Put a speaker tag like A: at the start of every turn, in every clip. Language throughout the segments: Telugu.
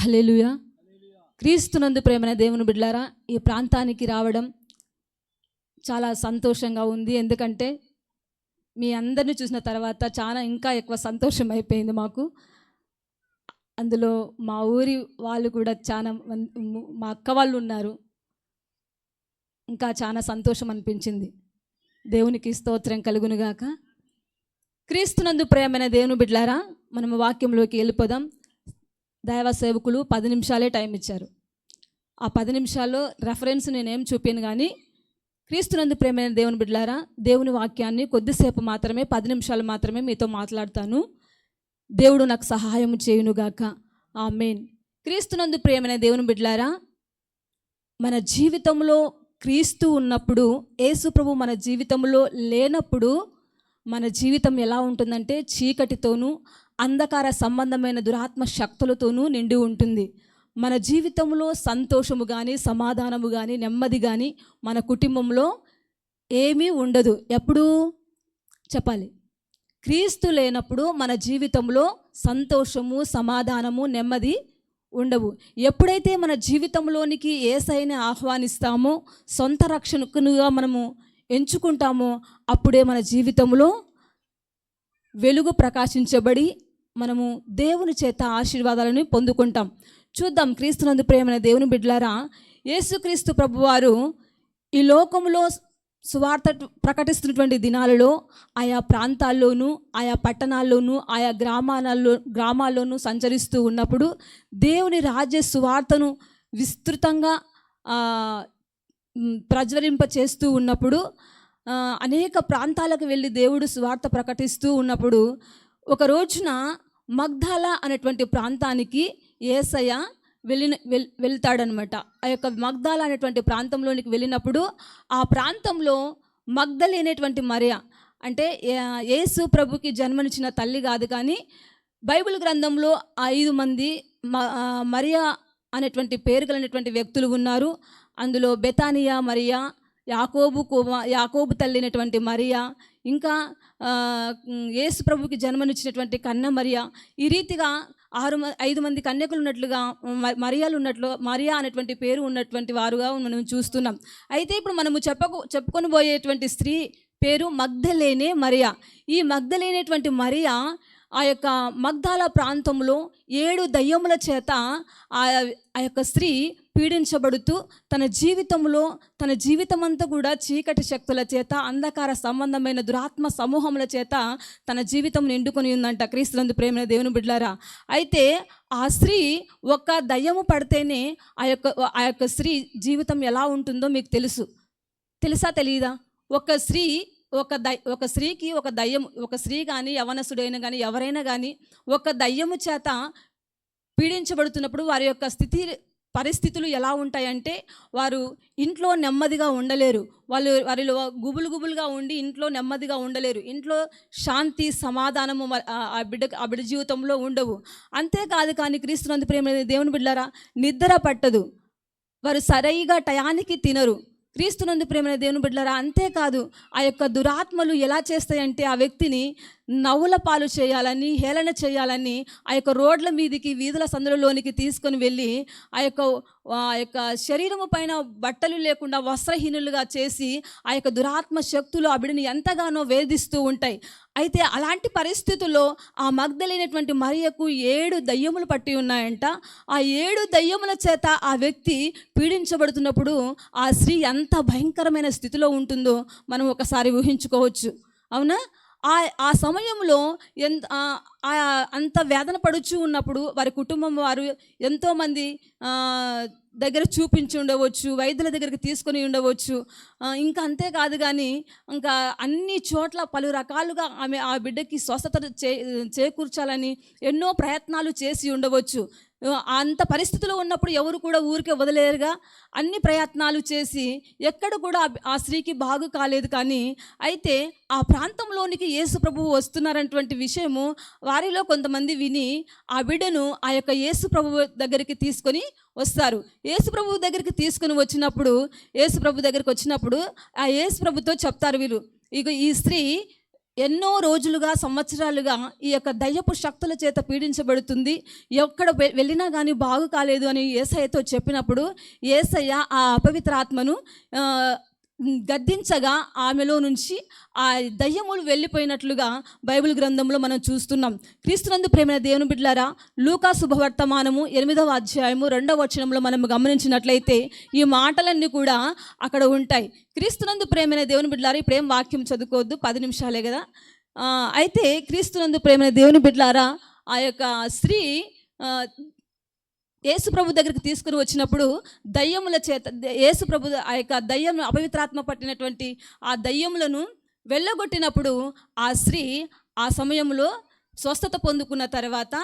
A: హల్లెలూయా. క్రీస్తునందు ప్రేమైన దేవుని బిడ్డలారా, ఈ ప్రాంతానికి రావడం చాలా సంతోషంగా ఉంది. ఎందుకంటే మీ అందరిని చూసిన తర్వాత చాలా ఇంకా ఎక్కువ సంతోషం అయిపోయింది మాకు. అందులో మా ఊరి వాళ్ళు కూడా చాలా మా అక్క వాళ్ళు ఉన్నారు. ఇంకా చాలా సంతోషం అనిపించింది. దేవునికి స్తోత్రం కలుగునుగాక. క్రీస్తునందు ప్రేమైన దేవుని బిడ్డలారా, మనము వాక్యంలోకి వెళ్ళిపోదాం. దైవ సేవకులు 10 నిమిషాలే టైం ఇచ్చారు. ఆ 10 నిమిషాల్లో రెఫరెన్స్ నేనేం చూపాను, కానీ క్రీస్తునందు ప్రేమైన దేవుని బిడ్డలారా, దేవుని వాక్యాన్ని కొద్దిసేపు మాత్రమే 10 నిమిషాలు మాత్రమే మీతో మాట్లాడతాను. దేవుడు నాకు సహాయం చేయునుగాక. ఆమేన్. క్రీస్తునందు ప్రేమైన దేవుని బిడ్డలారా, మన జీవితంలో క్రీస్తు ఉన్నప్పుడు, యేసు ప్రభు మన జీవితంలో లేనప్పుడు మన జీవితం ఎలా ఉంటుందంటే చీకటితోనూ అంధకార సంబంధమైన దురాత్మ శక్తులతోనూ నిండి ఉంటుంది. మన జీవితంలో సంతోషము కానీ, సమాధానము కానీ, నెమ్మది కానీ మన కుటుంబంలో ఏమీ ఉండదు. ఎప్పుడు చెప్పాలి? క్రీస్తు లేనప్పుడు మన జీవితంలో సంతోషము, సమాధానము, నెమ్మది ఉండవు. ఎప్పుడైతే మన జీవితంలోనికి యేసయ్యని ఆహ్వానిస్తామో, సొంత రక్షకునిగా మనము ఎంచుకుంటామో, అప్పుడే మన జీవితంలో వెలుగు ప్రకాశించబడి మనము దేవుని చేత ఆశీర్వాదాలను పొందుకుంటాం. చూద్దాం. క్రీస్తునందు ప్రేమైన దేవుని బిడ్డలారా, యేసుక్రీస్తు ప్రభువారు ఈ లోకంలో సువార్త ప్రకటిస్తున్నటువంటి దినాలలో ఆయా ప్రాంతాల్లోనూ, ఆయా పట్టణాల్లోనూ, ఆయా గ్రామాల్లోనూ సంచరిస్తూ ఉన్నప్పుడు దేవుని రాజ్య సువార్తను విస్తృతంగా ప్రజ్వలింప చేస్తూ ఉన్నప్పుడు, అనేక ప్రాంతాలకు వెళ్ళి దేవుడు సువార్త ప్రకటిస్తూ ఉన్నప్పుడు, ఒక రోజున మగ్దాలా అనేటువంటి ప్రాంతానికి యేసయ్య వెళ్తాడనమాట. ఆ యొక్క మగ్దాలా అనేటువంటి ప్రాంతంలోనికి వెళ్ళినప్పుడు ఆ ప్రాంతంలో మగ్దలేనేటువంటి మరియ, అంటే యేసు ప్రభుకి జన్మనిచ్చిన తల్లి కాదు, కానీ బైబిల్ గ్రంథంలో 5 మంది మరియా అనేటువంటి పేరు కలిగినటువంటి వ్యక్తులు ఉన్నారు. అందులో బెతానియా మరియా, యాకోబు తల్లి అయినటువంటి మరియా, ఇంకా యేసు ప్రభుకి జన్మనిచ్చినటువంటి కన్న మరియా, ఈ రీతిగా 5 మంది కన్యకులు ఉన్నట్లుగా మరియా అనేటువంటి పేరు ఉన్నటువంటి వారుగా మనం చూస్తున్నాం. అయితే ఇప్పుడు మనము చెప్పుకొని పోయేటువంటి స్త్రీ పేరు మగ్దలేనే మరియా. ఈ మగ్దలేనేటువంటి మరియా ఆ యొక్క మగ్దాలా ప్రాంతంలో 7 దయ్యముల చేత ఆ యొక్క స్త్రీ పీడించబడుతూ తన జీవితమంతా కూడా చీకటి శక్తుల చేత, అంధకార సంబంధమైన దురాత్మ సమూహముల చేత తన జీవితం నిండుకొని ఉందంట. క్రీస్తునందు ప్రేమైన దేవుని బిడ్డలారా, అయితే ఆ స్త్రీ ఒక దయ్యము పడితేనే ఆ యొక్క స్త్రీ జీవితం ఎలా ఉంటుందో మీకు తెలుసా తెలియదా? ఒక స్త్రీకి ఒక దయ్యం, ఒక స్త్రీ కానీ యవనసుడైనా కానీ ఎవరైనా కానీ ఒక దయ్యము చేత పీడించబడుతున్నప్పుడు వారి యొక్క పరిస్థితులు ఎలా ఉంటాయంటే, వారు ఇంట్లో నెమ్మదిగా ఉండలేరు. వారిలో గుబులుగా ఉండి ఇంట్లో నెమ్మదిగా ఉండలేరు. ఇంట్లో శాంతి, సమాధానము ఆ బిడ్డ జీవితంలో ఉండవు. అంతేకాదు కానీ క్రీస్తునందు ప్రేమ దేవుని బిడ్డలారా, నిద్ర పట్టదు. వారు సరిగా టయానికి తినరు. క్రీస్తునందు ప్రేమ దేవుని బిడ్డలారా, అంతేకాదు ఆ యొక్క దురాత్మలు ఎలా చేస్తాయంటే ఆ వ్యక్తిని నవ్వుల పాలు చేయాలని, హేళన చేయాలని ఆ యొక్క రోడ్ల మీదకి, వీధుల సందులలోనికి తీసుకొని వెళ్ళి ఆ యొక్క శరీరము పైన బట్టలు లేకుండా వస్త్రహీనులుగా చేసి ఆ యొక్క దురాత్మ శక్తులు ఆ బిడ్డని ఎంతగానో వేధిస్తూ ఉంటాయి. అయితే అలాంటి పరిస్థితుల్లో ఆ మగ్దలేనటువంటి మరియకు 7 దయ్యములు పట్టి ఉన్నాయంట. ఆ 7 దయ్యముల చేత ఆ వ్యక్తి పీడించబడుతున్నప్పుడు ఆ స్త్రీ ఎంత భయంకరమైన స్థితిలో ఉంటుందో మనం ఒకసారి ఊహించుకోవచ్చు. అవునా? ఆ సమయంలో అంత వేదన పడుచు ఉన్నప్పుడు వారి కుటుంబం వారు ఎంతోమంది దగ్గర చూపించి ఉండవచ్చు, వైద్యుల దగ్గరికి తీసుకొని ఉండవచ్చు. ఇంకా అంతేకాదు కానీ ఇంకా అన్ని చోట్ల పలు రకాలుగా ఆ బిడ్డకి స్వస్థత చేకూర్చాలని ఎన్నో ప్రయత్నాలు చేసి ఉండవచ్చు. అంత పరిస్థితిలో ఉన్నప్పుడు ఎవరు కూడా ఊరికే వదిలేరుగా. అన్ని ప్రయత్నాలు చేసి ఎక్కడ కూడా ఆ స్త్రీకి బాగు కాలేదు. కానీ అయితే ఆ ప్రాంతంలోనికి యేసు ప్రభువు వస్తున్నారన్నటువంటి విషయము వారిలో కొంతమంది విని ఆ బిడ్డను ఆ యొక్క యేసు ప్రభువు దగ్గరికి తీసుకొని వస్తారు. యేసు ప్రభువు దగ్గరికి తీసుకొని వచ్చినప్పుడు ఆ యేసు ప్రభుతో చెప్తారు వీరు, ఇక ఈ స్త్రీ ఎన్నో రోజులుగా సంవత్సరాలుగా ఈ యొక్క దయ్యపు శక్తుల చేత పీడించబడుతుంది, ఎక్కడ వెళ్ళినా కానీ బాగు కాలేదు అని యేసయ్యతో చెప్పినప్పుడు యేసయ్య ఆ అపవిత్రాత్మను గద్దించగా ఆమెలో నుంచి ఆ దయ్యములు వెళ్ళిపోయినట్లుగా బైబిల్ గ్రంథంలో మనం చూస్తున్నాం. క్రీస్తునందు ప్రేమైన దేవుని బిడ్డలారా, లూకా శుభవర్తమానము 8వ అధ్యాయము 2వ వచనంలో మనం గమనించినట్లయితే ఈ మాటలన్నీ కూడా అక్కడ ఉంటాయి. క్రీస్తునందు ప్రేమైన దేవుని బిడ్డలారా, ఇప్పుడేం వాక్యం చదువుకోవద్దు, 10 నిమిషాలే కదా. అయితే క్రీస్తునందు ప్రేమైన దేవుని బిడ్డలారా, ఆ యొక్క స్త్రీ యేసు ప్రభు దగ్గరికి తీసుకుని వచ్చినప్పుడు దయ్యముల చేత యేసు ప్రభు ఆ యొక్క దయ్యం అపవిత్రాత్మ పట్టినటువంటి ఆ దయ్యములను వెళ్ళగొట్టినప్పుడు ఆ స్త్రీ ఆ సమయంలో స్వస్థత పొందుకున్న తర్వాత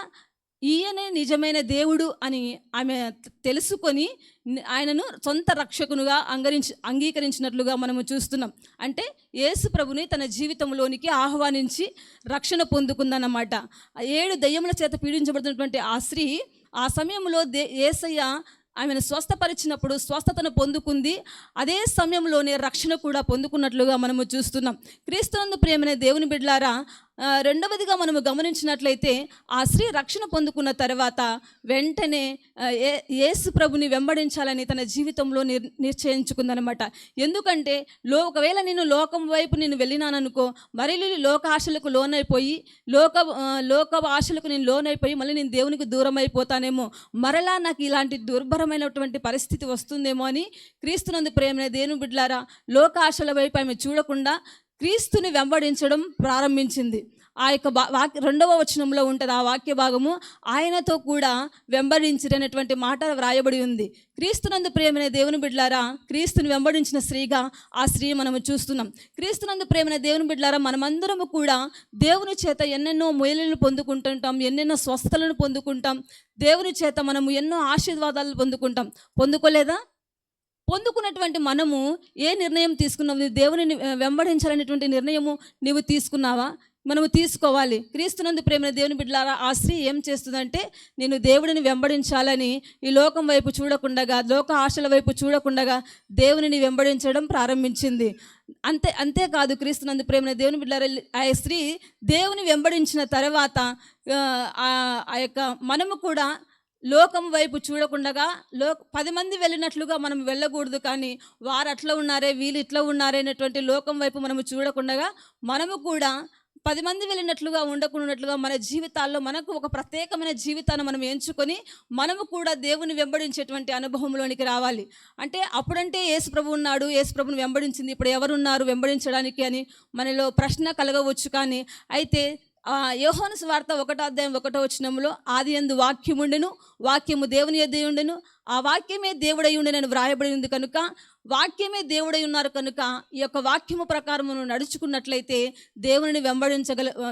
A: ఈయనే నిజమైన దేవుడు అని ఆమె తెలుసుకొని ఆయనను సొంత రక్షకునుగా అంగీకరించినట్లుగా మనము చూస్తున్నాం. అంటే యేసు ప్రభుని తన జీవితంలోనికి ఆహ్వానించి రక్షణ పొందుకుందన్నమాట. 7 దయ్యముల చేత పీడించబడుతున్నటువంటి ఆ స్త్రీ ఆ సమయంలో యేసయ్య ఆమెను స్వస్థపరిచినప్పుడు స్వస్థతను పొందుకుంది. అదే సమయంలోనే రక్షణ కూడా పొందుకున్నట్లుగా మనము చూస్తున్నాం. క్రీస్తునందు ప్రియమైన దేవుని బిడ్డలారా, రెండవదిగా మనము గమనించినట్లయితే ఆ స్త్రీ రక్షణ పొందుకున్న తర్వాత వెంటనే యేసు ప్రభుని వెంబడించాలని తన జీవితంలో నిశ్చయించుకుందనమాట. ఎందుకంటే ఒకవేళ నేను లోకం వైపు నేను వెళ్ళినాననుకో, మరి లోక ఆశలకు లోనైపోయి లోక ఆశలకు నేను లోనైపోయి మళ్ళీ నేను దేవునికి దూరం అయిపోతానేమో, మరలా నాకు ఇలాంటి దుర్భరమైనటువంటి పరిస్థితి వస్తుందేమో అని క్రీస్తునందు ప్రేమైన దేవుని బిడ్డలారా, లోక ఆశల వైపు ఆమె చూడకుండా క్రీస్తుని వెంబడించడం ప్రారంభించింది. ఆ యొక్క 2వ వచనంలో ఉంటుంది ఆ వాక్య భాగము, ఆయనతో కూడా వెంబడించినటువంటి మాట వ్రాయబడి ఉంది. క్రీస్తునందు ప్రేమైన దేవుని బిడ్డలారా, క్రీస్తుని వెంబడించిన స్త్రీగా ఆ స్త్రీ మనము చూస్తున్నాం. క్రీస్తునందు ప్రేమైన దేవుని బిడ్డలారా, మనమందరము కూడా దేవుని చేత ఎన్నెన్నో మేలులను పొందుకుంటుంటాం, ఎన్నెన్నో స్వస్థతలను పొందుకుంటాం, దేవుని చేత మనము ఎన్నో ఆశీర్వాదాలు పొందుకోలేదా? పొందుకున్నటువంటి మనము ఏ నిర్ణయం తీసుకున్నావు? దేవుని వెంబడించాలనేటువంటి నిర్ణయము నీవు తీసుకున్నావా? మనము తీసుకోవాలి. క్రీస్తునందు ప్రేమైన దేవుని బిడ్డలారా, ఆ స్త్రీ ఏం చేస్తుందంటే, నేను దేవుడిని వెంబడించాలని ఈ లోకం వైపు చూడకుండగా, లోక ఆశల వైపు చూడకుండగా దేవునిని వెంబడించడం ప్రారంభించింది. అంతేకాదు క్రీస్తునందు ప్రేమైన దేవుని బిడ్డలారా, ఆ స్త్రీ దేవుని వెంబడించిన తర్వాత ఆ యొక్క మనము కూడా లోకం వైపు చూడకుండగా 10 మంది వెళ్ళినట్లుగా మనం వెళ్ళకూడదు. కానీ వారు అట్లా ఉన్నారే, వీళ్ళు ఇట్లా ఉన్నారే అనేటువంటి లోకం వైపు మనము చూడకుండగా మనము కూడా 10 మంది వెళ్ళినట్లుగా ఉండకుండాట్లుగా మన జీవితాల్లో మనకు ఒక ప్రత్యేకమైన జీవితాన్ని మనం ఎంచుకొని మనము కూడా దేవుని వెంబడించేటువంటి అనుభవంలోనికి రావాలి. అంటే అప్పుడంటే యేసు ప్రభు ఉన్నాడు, యేసు ప్రభుని వెంబడించింది, ఇప్పుడు ఎవరున్నారు వెంబడించడానికి అని మనలో ప్రశ్న కలగవచ్చు. కానీ అయితే యోహాను సువార్త 1వ అధ్యాయం 1వ వచనంలో, ఆదియందు వాక్యముండెను, వాక్యము దేవుని యొద్ద ఉండెను, ఆ వాక్యమే దేవుడై ఉండెనని వ్రాయబడి ఉంది. కనుక వాక్యమే దేవుడై ఉన్నారు కనుక ఈ యొక్క వాక్యము ప్రకారం మనం నడుచుకున్నట్లయితే దేవుని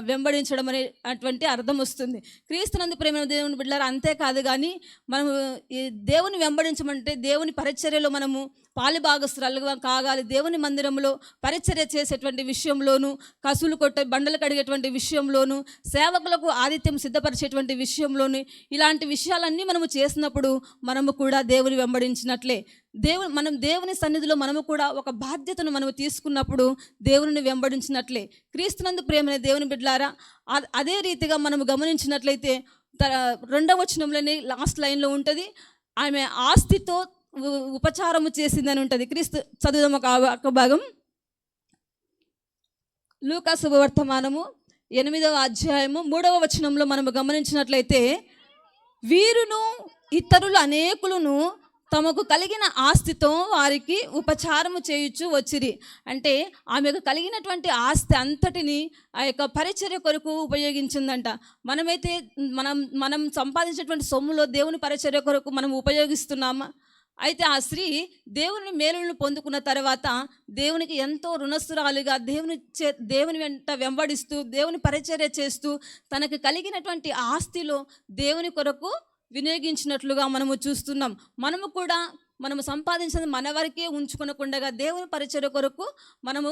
A: వెంబడించడం అనేటువంటి అర్థం వస్తుంది. క్రీస్తునందు ప్రేమ దేవుని బిడ్డలారా, అంతేకాదు కానీ మనము ఈ దేవుని వెంబడించమంటే దేవుని పరిచర్యలో మనము పాలిభాగస్తురాలుగా కాగాలి. దేవుని మందిరంలో పరిచర్య చేసేటువంటి విషయంలోను, కసులు కొట్టే బండలు కడిగేటువంటి విషయంలోను, సేవకులకు ఆతిథ్యం సిద్ధపరిచేటువంటి విషయంలోను, ఇలాంటి విషయాలన్నీ మనము చేసినప్పుడు మనము కూడా దేవుని వెంబడించినట్లే. మనం దేవుని సన్నిధిలో మనము కూడా ఒక బాధ్యతను మనము తీసుకున్నప్పుడు దేవుని వెంబడించినట్లే. క్రీస్తునందు ప్రేమైన దేవుని బిడ్డలారా, అదే రీతిగా మనము గమనించినట్లయితే 2వ వచనంలోనే లాస్ట్ లైన్లో ఉంటుంది, ఆమె ఆస్తితో ఉపచారము చేసిందని ఉంటుంది. క్రీస్తు చదువుదాం ఒక భాగం. లూకా శుభవర్తమానము 8వ అధ్యాయము 3వ వచనంలో మనము గమనించినట్లయితే, వీరును ఇతరులు అనేకులను తమకు కలిగిన ఆస్తితో వారికి ఉపచారము చేయుచు వచ్చిరి. అంటే ఆమెకు కలిగినటువంటి ఆస్తి అంతటిని ఆ యొక్క పరిచర్య కొరకు ఉపయోగించిందంట. మనమైతే మనం సంపాదించినటువంటి సొమ్ములో దేవుని పరిచర్య కొరకు మనం ఉపయోగిస్తున్నామా? అయితే ఆ స్త్రీ దేవుని మేలులను పొందుకున్న తర్వాత దేవునికి ఎంతో రుణస్తురాలుగా దేవుని వెంట వెంబడిస్తూ దేవుని పరిచర్య చేస్తూ తనకు కలిగినటువంటి ఆస్తిలో దేవుని కొరకు వినియోగించినట్లుగా మనము చూస్తున్నాం. మనము కూడా మనము సంపాదించిన మన వరకే ఉంచుకొనకుండా దేవుని పరిచర్య కొరకు మనము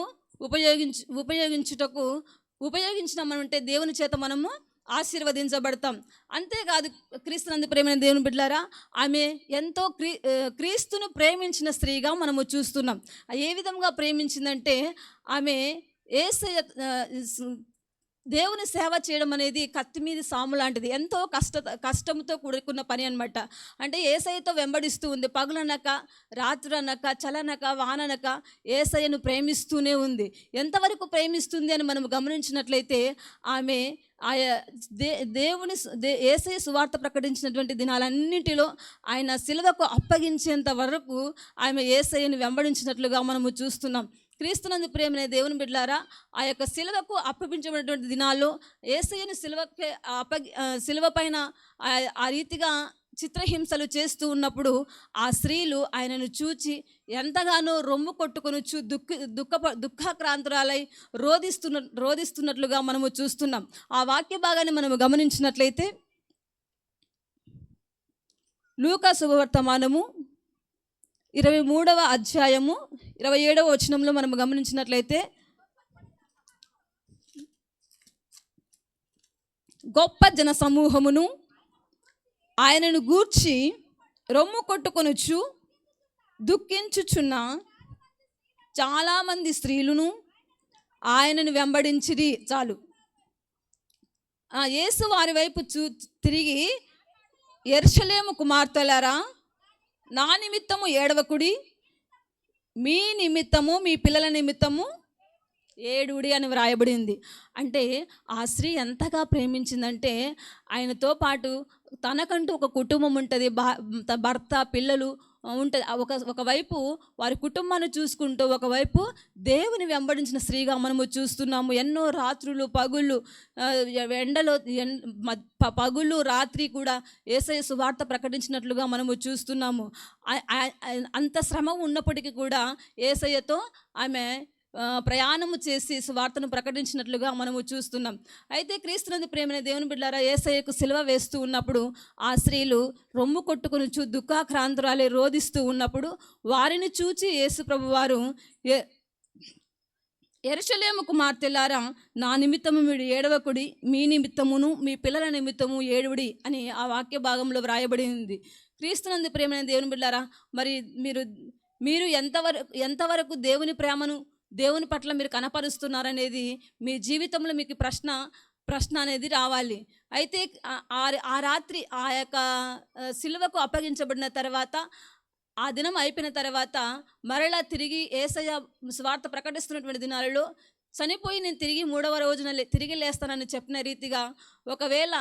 A: ఉపయోగించినామంటే దేవుని చేత మనము ఆశీర్వదించబడతాం. అంతేకాదు క్రీస్తునందు ప్రేమైన దేవుని బిడ్డలారా, ఆమె ఎంతో క్రీస్తును ప్రేమించిన స్త్రీగా మనము చూస్తున్నాం. ఏ విధంగా ప్రేమించిందంటే, ఆమె యేసయ్య దేవుని సేవ చేయడం అనేది కత్తి మీద సాము లాంటిది. ఎంతో కష్టంతో కూడుకున్న పని అనమాట. అంటే యేసయ్యతో వెంబడిస్తూ ఉంది. పగులనక, రాత్రనక, చలనక, వాననక యేసయ్యను ప్రేమిస్తూనే ఉంది. ఎంతవరకు ప్రేమిస్తుంది అని మనం గమనించినట్లయితే ఆమె దేవుని యేసయ్య సువార్త ప్రకటించినటువంటి దినాలన్నింటిలో ఆయన సిలువకు అప్పగించేంత వరకు ఆమె యేసయ్యను వెంబడించినట్లుగా మనము చూస్తున్నాం. క్రీస్తునందు ప్రేమనే దేవుని బిడ్డలారా, ఆ యొక్క సిలువకు అప్పగించబడినటువంటి దినాల్లో యేసయ్యను సిలువ పైన ఆ రీతిగా చిత్రహింసలు చేస్తూ ఉన్నప్పుడు ఆ స్త్రీలు ఆయనను చూచి ఎంతగానో రొమ్ము కొట్టుకొని దుఃఖాక్రాంతురాలై రోధిస్తున్నట్లుగా మనము చూస్తున్నాం. ఆ వాక్య భాగాన్ని మనము గమనించినట్లయితే లూకా శుభవర్తమానము 23వ అధ్యాయము 27వ వచనంలో మనం గమనించినట్లయితే, గొప్ప జన సమూహమును ఆయనను గూర్చి రొమ్ము కొట్టుకొనుచు దుఃఖించుచున్న చాలామంది స్త్రీలను ఆయనను వెంబడించిరి. చాలు. యేసు వారి వైపు తిరిగి, యెరూషలేము కుమార్తెలారా, నా నిమిత్తము ఏడవకుడి, మీ నిమిత్తము మీ పిల్లల నిమిత్తము ఏడుడి అని వ్రాయబడింది. అంటే ఆ స్త్రీ ఎంతగా ప్రేమించిందంటే ఆయనతో పాటు తనకంటూ ఒక కుటుంబం ఉంటుంది, భర్త, పిల్లలు ఉంటుంది. ఒకవైపు వారి కుటుంబాన్ని చూసుకుంటూ ఒకవైపు దేవుని వెంబడించిన స్త్రీగా మనము చూస్తున్నాము. ఎన్నో రాత్రులు పగుళ్ళు, ఎండలో పగుళ్ళు రాత్రి కూడా యేసయ్య సువార్త ప్రకటించినట్లుగా మనము చూస్తున్నాము. అంత శ్రమ ఉన్నప్పటికీ కూడా యేసయ్యతో ఆమె ప్రయాణము చేసి సువార్తను ప్రకటించినట్లుగా మనము చూస్తున్నాం. అయితే క్రీస్తునందు ప్రేమైన దేవుని బిడ్డలారా, యేసయ్యకు సిలువ వేస్తూ ఉన్నప్పుడు ఆ స్త్రీలు రొమ్ము కొట్టుకుని దుఃఖాక్రాంతురాలే రోధిస్తూ ఉన్నప్పుడు వారిని చూచి యేసు ప్రభు వారు, యెరూషలేము కుమార్తెలారా, నా నిమిత్తము మీరు ఏడవకుడి, మీ నిమిత్తమును మీ పిల్లల నిమిత్తము ఏడుడి అని ఆ వాక్య భాగంలో వ్రాయబడి ఉంది. క్రీస్తునందు ప్రేమైన దేవుని బిడ్డలారా, మరి మీరు ఎంతవరకు దేవుని ప్రేమను, దేవుని పట్ల మీరు కనపరుస్తున్నారనేది మీ జీవితంలో మీకు ప్రశ్న అనేది రావాలి. అయితే ఆ రాత్రి ఆ యొక్క సిలువకు అప్పగించబడిన తర్వాత, ఆ దినం అయిపోయిన తర్వాత మరలా తిరిగి యేసయ్య స్వార్థ ప్రకటిస్తున్నటువంటి దినాలలో చనిపోయి నేను తిరిగి 3వ రోజున తిరిగి లేస్తానని చెప్పిన రీతిగా, ఒకవేళ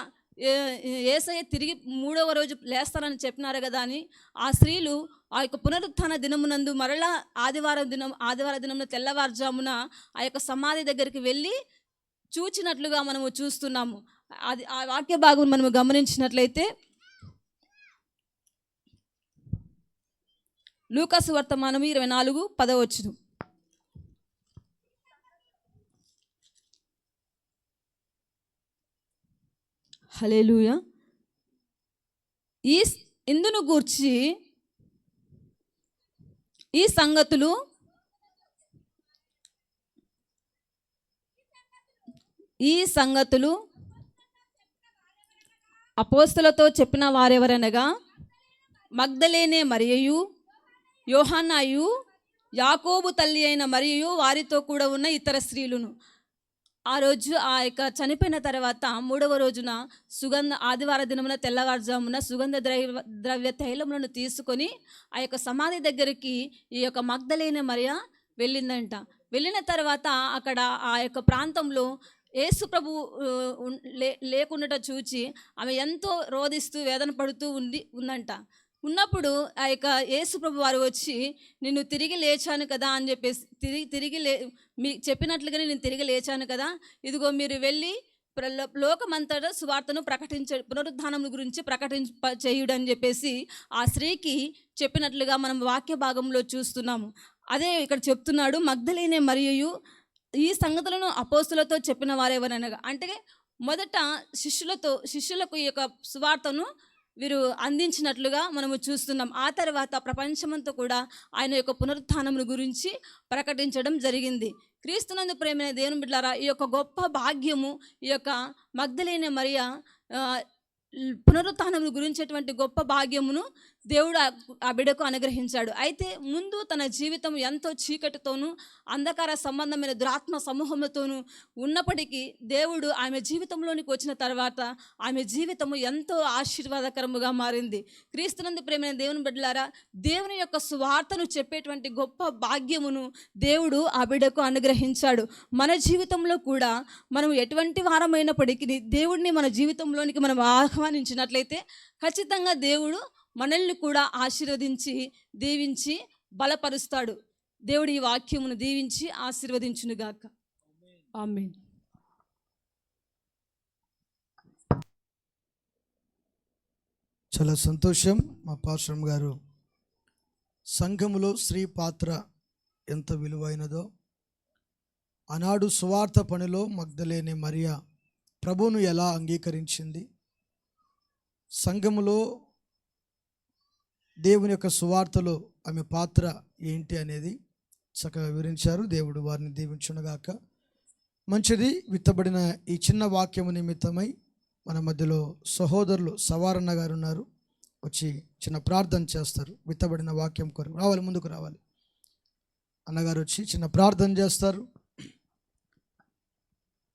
A: యేసయ్య తిరిగి 3వ రోజు లేస్తానని చెప్పినారు కదా అని ఆ స్త్రీలు ఆ యొక్క పునరుత్థాన దినమునందు మరలా ఆదివార దినంలో తెల్లవారుజామున ఆ యొక్క సమాధి దగ్గరికి వెళ్ళి చూచినట్లుగా మనము చూస్తున్నాము. అది ఆ వాక్య భాగం మనము గమనించినట్లయితే లూకా సువార్తమానము 24:10. హల్లెలూయా. ఇందును గూర్చి ఈ సంగతులు అపోస్తలతో చెప్పిన వారెవరనగా, మగ్దలేనే మరియయు, యోహానాయు, యాకోబు తల్లి అయిన మరియయు, వారితో కూడా ఉన్న ఇతర స్త్రీలను. ఆ రోజు ఆ యొక్క చనిపోయిన తర్వాత 3వ రోజున ఆదివార దినమున తెల్లవారుజామున సుగంధ ద్రవ్య తైలములను తీసుకొని ఆ యొక్క సమాధి దగ్గరికి ఈ యొక్క మగ్దలేనే మరియ వెళ్ళిందంట. వెళ్ళిన తర్వాత అక్కడ ఆ యొక్క ప్రాంతంలో యేసు ప్రభు లేకుండా చూచి ఆమె ఎంతో రోధిస్తూ వేదన పడుతూ ఉందంట. ఉన్నప్పుడు ఆ యొక్క యేసు ప్రభు వారు వచ్చి, నిన్ను తిరిగి లేచాను కదా అని చెప్పేసి మీ చెప్పినట్లుగానే నేను తిరిగి లేచాను కదా, ఇదిగో మీరు వెళ్ళి లోకమంతటా సువార్తను పునరుద్ధానం గురించి చేయుడు అని చెప్పేసి ఆ స్త్రీకి చెప్పినట్లుగా మనం వాక్య భాగంలో చూస్తున్నాము. అదే ఇక్కడ చెప్తున్నాడు, మగ్దలేనే మరియు ఈ సంగతులను అపోస్తులతో చెప్పిన వారెవరనగా, అంటే మొదట శిష్యులకు ఈ యొక్క సువార్తను వీరు అందించినట్లుగా మనము చూస్తున్నాం. ఆ తర్వాత ప్రపంచమంతా కూడా ఆయన యొక్క పునరుత్థానమును గురించి ప్రకటించడం జరిగింది. క్రీస్తునందు ప్రేమైన దేవుని బిడ్డలారా, ఈ యొక్క గొప్ప భాగ్యము ఈ యొక్క మగ్దలేనే మరియ పునరుత్థానం గురించేటువంటి గొప్ప భాగ్యమును దేవుడు ఆ బిడ్డకు అనుగ్రహించాడు. అయితే ముందు తన జీవితం ఎంతో చీకటితోనూ అంధకార సంబంధమైన దురాత్మ సమూహంతోనూ ఉన్నప్పటికీ దేవుడు ఆమె జీవితంలోనికి వచ్చిన తర్వాత ఆమె జీవితము ఎంతో ఆశీర్వాదకరముగా మారింది. క్రీస్తునందు ప్రేమైన దేవుని బిడ్డలారా, దేవుని యొక్క సువార్తను చెప్పేటువంటి గొప్ప భాగ్యమును దేవుడు ఆ బిడ్డకు అనుగ్రహించాడు. మన జీవితంలో కూడా మనం ఎటువంటి వారమైనప్పటికీ దేవుడిని మన జీవితంలోనికి మనం ఆహ్వానించినట్లయితే ఖచ్చితంగా దేవుడు మనల్ని కూడా ఆశీర్వదించి దీవించి బలపరుస్తాడు. దేవుడు ఈ వాక్యమును దీవించి ఆశీర్వదించునుగాక. ఆమేన్.
B: చాలా సంతోషం. మా పాస్టర్ గారు సంఘములో స్త్రీ పాత్ర ఎంత విలువైనదో, ఆనాడు సువార్త పనిలో మగ్దలేని మరియా ప్రభువును ఎలా అంగీకరించింది, సంఘములో దేవుని యొక్క సువార్తలో ఆమె పాత్ర ఏంటి అనేది చక్కగా వివరించారు. దేవుడు వారిని దీవించునుగాక. మంచిది. విత్తబడిన ఈ చిన్న వాక్యము నిమిత్తమై మన మధ్యలో సహోదరులు సవారన్న గారు ఉన్నారు. వచ్చి చిన్న ప్రార్థన చేస్తారు. విత్తబడిన వాక్యం కొరకు రావాలి, ముందుకు రావాలి. అన్నగారు వచ్చి చిన్న ప్రార్థన చేస్తారు.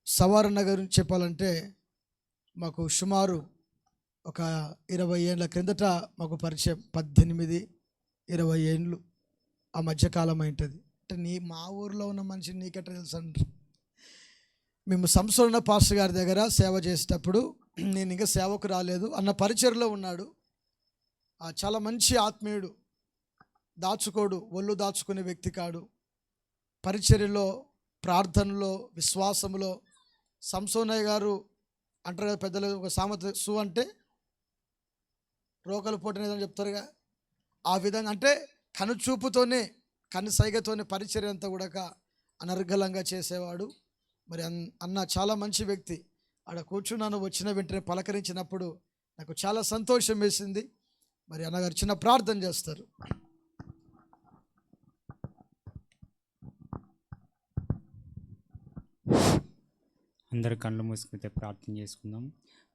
B: సవారన్న గారు చెప్పాలంటే మాకు సుమారు ఒక 20 ఏళ్ళ క్రిందట మాకు పరిచయం. 18-20 ఏళ్ళు ఆ మధ్యకాలం అయింటుంది. అంటే మా ఊరిలో ఉన్న మనిషి నీకెట్ట తెలుసు అంటారు. మేము సంస్థ పాస్టర్ గారి దగ్గర సేవ చేసేటప్పుడు నేను ఇంకా సేవకు రాలేదు, అన్న పరిచయలో ఉన్నాడు. చాలా మంచి ఆత్మీయుడు, దాచుకోడు, ఒళ్ళు దాచుకునే వ్యక్తి కాడు. పరిచర్యలో, ప్రార్థనలో, విశ్వాసంలో సంసోనయ్య గారు అంటారు కదా పెద్దలు, ఒక సామెత, సు అంటే రోకలు పోటనేదని చెప్తారుగా, ఆ విధంగా అంటే కనుచూపుతోనే, కను సైగతోనే పరిచర్య అంతా కూడా అనర్గళంగా చేసేవాడు. మరి అన్న చాలా మంచి వ్యక్తి. ఆడ కూర్చున్నాను, వచ్చిన వెంటనే పలకరించినప్పుడు నాకు చాలా సంతోషం వేసింది. మరి అన్నగారు చిన్న ప్రార్థన చేస్తారు.
C: అందరు కళ్ళు మూసుకుంటే ప్రార్థన చేసుకుందాం.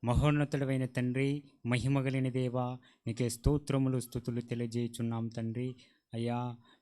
C: మహోన్నతుడైన తండ్రి, మహిమగలిగిన దేవా, నీకే స్తోత్రములు స్తుతులు తెలియజేయుచున్నాం తండ్రి. అయ్యా,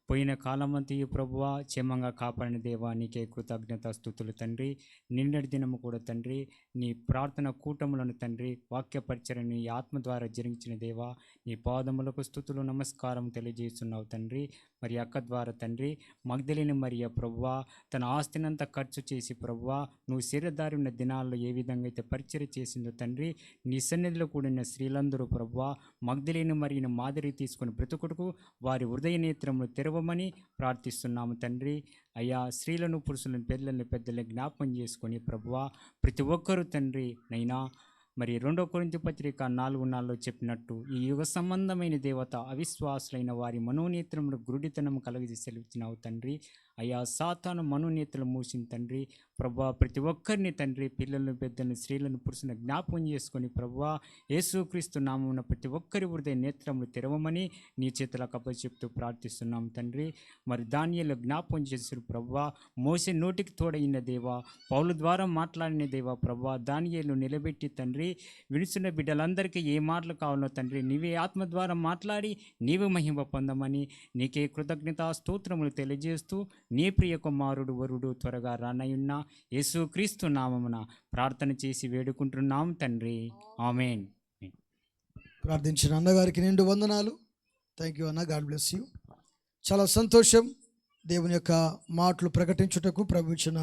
C: పోయిన కాలమంతయు ప్రభువా క్షేమంగా కాపాడిన దేవా, నీకే కృతజ్ఞత స్తుతులు తండ్రి. నిన్నటి దినము కూడా తండ్రి నీ ప్రార్థన కూటములను తండ్రి వాక్య పరిచర్యని నీ ఆత్మ ద్వారా జరిగించిన దేవా, నీ పాదములకు స్తుతులు నమస్కారం తెలియజేస్తున్నావు తండ్రి. మరి అక్క ద్వారా తండ్రి మగ్దలేని మరియ ప్రభువా తన ఆస్తినంతా ఖర్చు చేసి ప్రభువా నువ్వు శరీరధారి ఉన్న దినాల్లో ఏ విధంగా అయితే పరిచర్య చేసిందో తండ్రి, నీ సన్నిధిలో కూడిన స్త్రీలందరూ ప్రభువా మగ్దలేని మరియను మాదిరి తీసుకుని బ్రతుకుడుకు వారి హృదయ నేత్రములు తెరవమని ప్రార్థిస్తున్నాము తండ్రి. అయ్యా, స్త్రీలను, పురుషులను, పిల్లలను, పెద్దలను జ్ఞాపకం చేసుకొని ప్రభువా ప్రతి ఒక్కరూ తండ్రి నైనా మరి 2 కొరింథీ పత్రిక 4:4 చెప్పినట్టు ఈ యుగ సంబంధమైన దేవత అవిశ్వాసులైన వారి మనోనేత్రములు గురుడితనం కలిగి సెలవిచ్చినావు తండ్రి. అయ్యా, సాతాను మనోనేత్రలు మూసిన తండ్రి ప్రభువా ప్రతి ఒక్కరిని తండ్రి, పిల్లలను, పెద్దలను, స్త్రీలను, పురుషులను జ్ఞాపకం చేసుకొని ప్రభువా యేసుక్రీస్తు నామమున ప్రతి ఒక్కరి హృదయ నేత్రములు తెరవమని నీ చేతులకు అప్పచెప్తూ ప్రార్థిస్తున్నాం తండ్రి. మరి దానియేలు జ్ఞాపకం చేసిన ప్రభువా మోసే నోటికి తోడైన దేవా, పౌలు ద్వారా మాట్లాడిన దేవా ప్రభువా దానియేలు నిలబెట్టి తండ్రి విడుచున్న బిడ్డలందరికీ ఏ మాటలు కావాలో తండ్రి నీవే ఆత్మ ద్వారా మాట్లాడి నీవే మహిమ పొందమని నీకే కృతజ్ఞత స్తోత్రములు తెలియజేస్తూ నీ ప్రియ కుమారుడు వరుడు త్వరగా రానయున్న యేసుక్రీస్తు నామమున ప్రార్థన చేసి వేడుకుంటున్నాం తండ్రి. ఆమేన్.
B: ప్రార్థించిన అన్నగారికి నిండు వందనాలు. థ్యాంక్ యూ అన్న, గాడ్ బ్లెస్ యూ. చాలా సంతోషం. దేవుని యొక్క మాటలు ప్రకటించుటకు ప్రభు ఇచ్చిన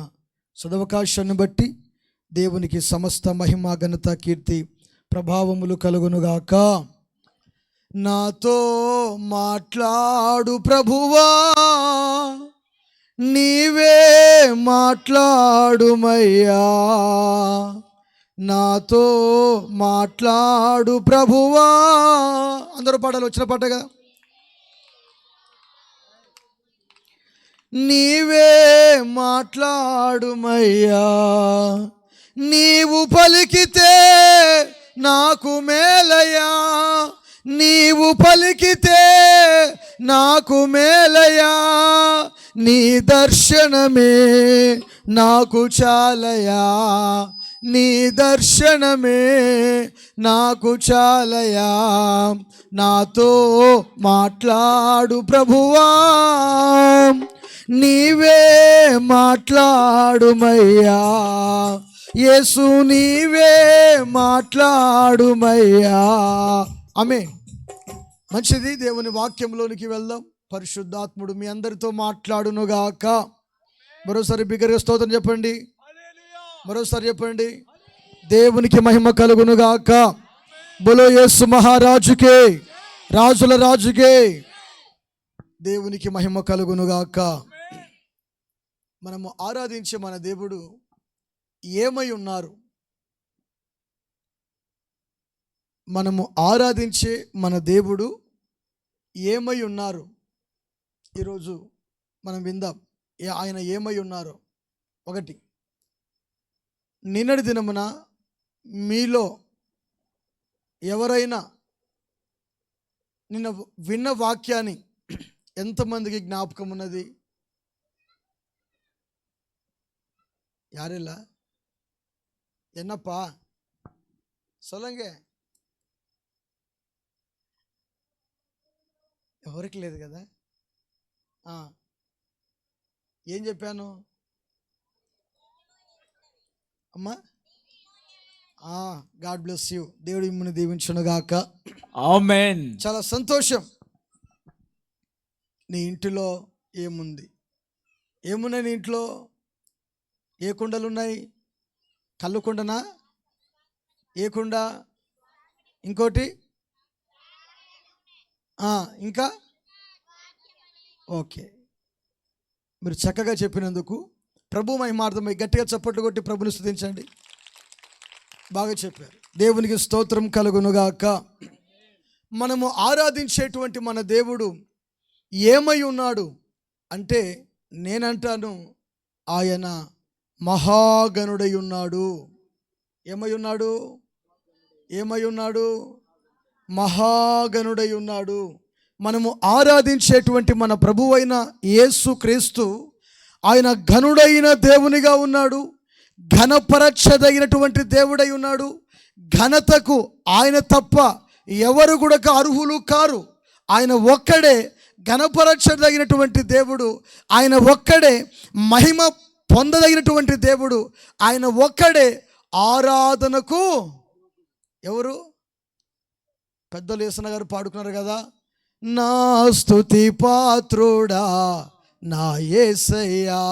B: సదవకాశాన్ని బట్టి దేవునికి సమస్త మహిమ, ఘనత, కీర్తి, ప్రభావములు కలుగునుగాక. నాతో మాట్లాడు ప్రభువా, నీవే మాట్లాడుమయ్యా. నాతో మాట్లాడు ప్రభువా. అందరూ పాటలు వచ్చిన పాట కదా. నీవే మాట్లాడుమయ్యా, నీవు పలికితే నాకు మేలయ్యా, నీవు పలికితే నాకు మేలయ్యా, నీ దర్శనమే నాకు చాలయా, నీ దర్శనమే నాకు చాలయా, నాతో మాట్లాడు ప్రభువా, నీవే మాట్లాడుమయ్యా, యేసు నీవే మాట్లాడుమయ్యా. ఆమేన్. మంచిది, దేవుని వాక్యంలోనికి వెళ్దాం. పరిశుద్ధాత్ముడు మీ అందరితో మాట్లాడునుగాక. మరోసారి బిగ్గరగా స్తోత్రం చెప్పండి. మరోసారి చెప్పండి. దేవునికి మహిమ కలుగునుగాక. బోలో యేసు మహారాజుకే, రాజుల రాజుకే దేవునికి మహిమ కలుగునుగాక. మనము ఆరాధించే మన దేవుడు ఏమై ఉన్నారు? మనము ఆరాధించే మన దేవుడు ఏమై ఉన్నారు? ఈరోజు మనం విందాం ఆయన ఏమై ఉన్నారో. ఒకటి, నిన్నటి దినమున మీలో ఎవరైనా నిన్న విన్న వాక్యాన్ని ఎంతమందికి జ్ఞాపకం ఉన్నది? యారెల్లా ఎన్నప్పా సొలంగే ఎవరికి లేదు కదా. ఏం చెప్పాను అమ్మా? God bless you. దేవుడు మిమ్మల్ని దీవించునుగాక.
D: ఆమేన్.
B: చాలా సంతోషం. నీ ఇంటిలో ఏముంది? ఏమున్నాయి నీ ఇంట్లో? ఏ కుండలు ఉన్నాయి? కళ్ళు కుండనా? ఏ కుండ? ఇంకోటి ఇంకా? ఓకే, మీరు చక్కగా చెప్పినందుకు ప్రభు మహిమార్థమై గట్టిగా చప్పట్లు కొట్టి ప్రభుని స్తుతించండి. బాగా చెప్పారు. దేవునికి స్తోత్రం కలుగునుగాక. మనము ఆరాధించేటువంటి మన దేవుడు ఏమై ఉన్నాడు అంటే, నేనంటాను ఆయన మహాగణుడై ఉన్నాడు. ఏమై ఉన్నాడు? ఏమై ఉన్నాడు? మహాగణుడై ఉన్నాడు. మనము ఆరాధించేటువంటి మన ప్రభువైన యేసు క్రీస్తు ఆయన ఘనుడైన దేవునిగా ఉన్నాడు. ఘనపరచదగినటువంటి దేవుడై ఉన్నాడు. ఘనతకు ఆయన తప్ప ఎవరు కూడా అర్హులు కారు. ఆయన ఒక్కడే ఘనపరచదగినటువంటి దేవుడు. ఆయన ఒక్కడే మహిమ పొందదగినటువంటి దేవుడు. ఆయన ఒక్కడే ఆరాధనకు ఎవరు? పెద్దలు యేసన్న గారు పాడుకున్నారు కదా, నా స్తుతి పాత్రుడా నా యేసయ్యా,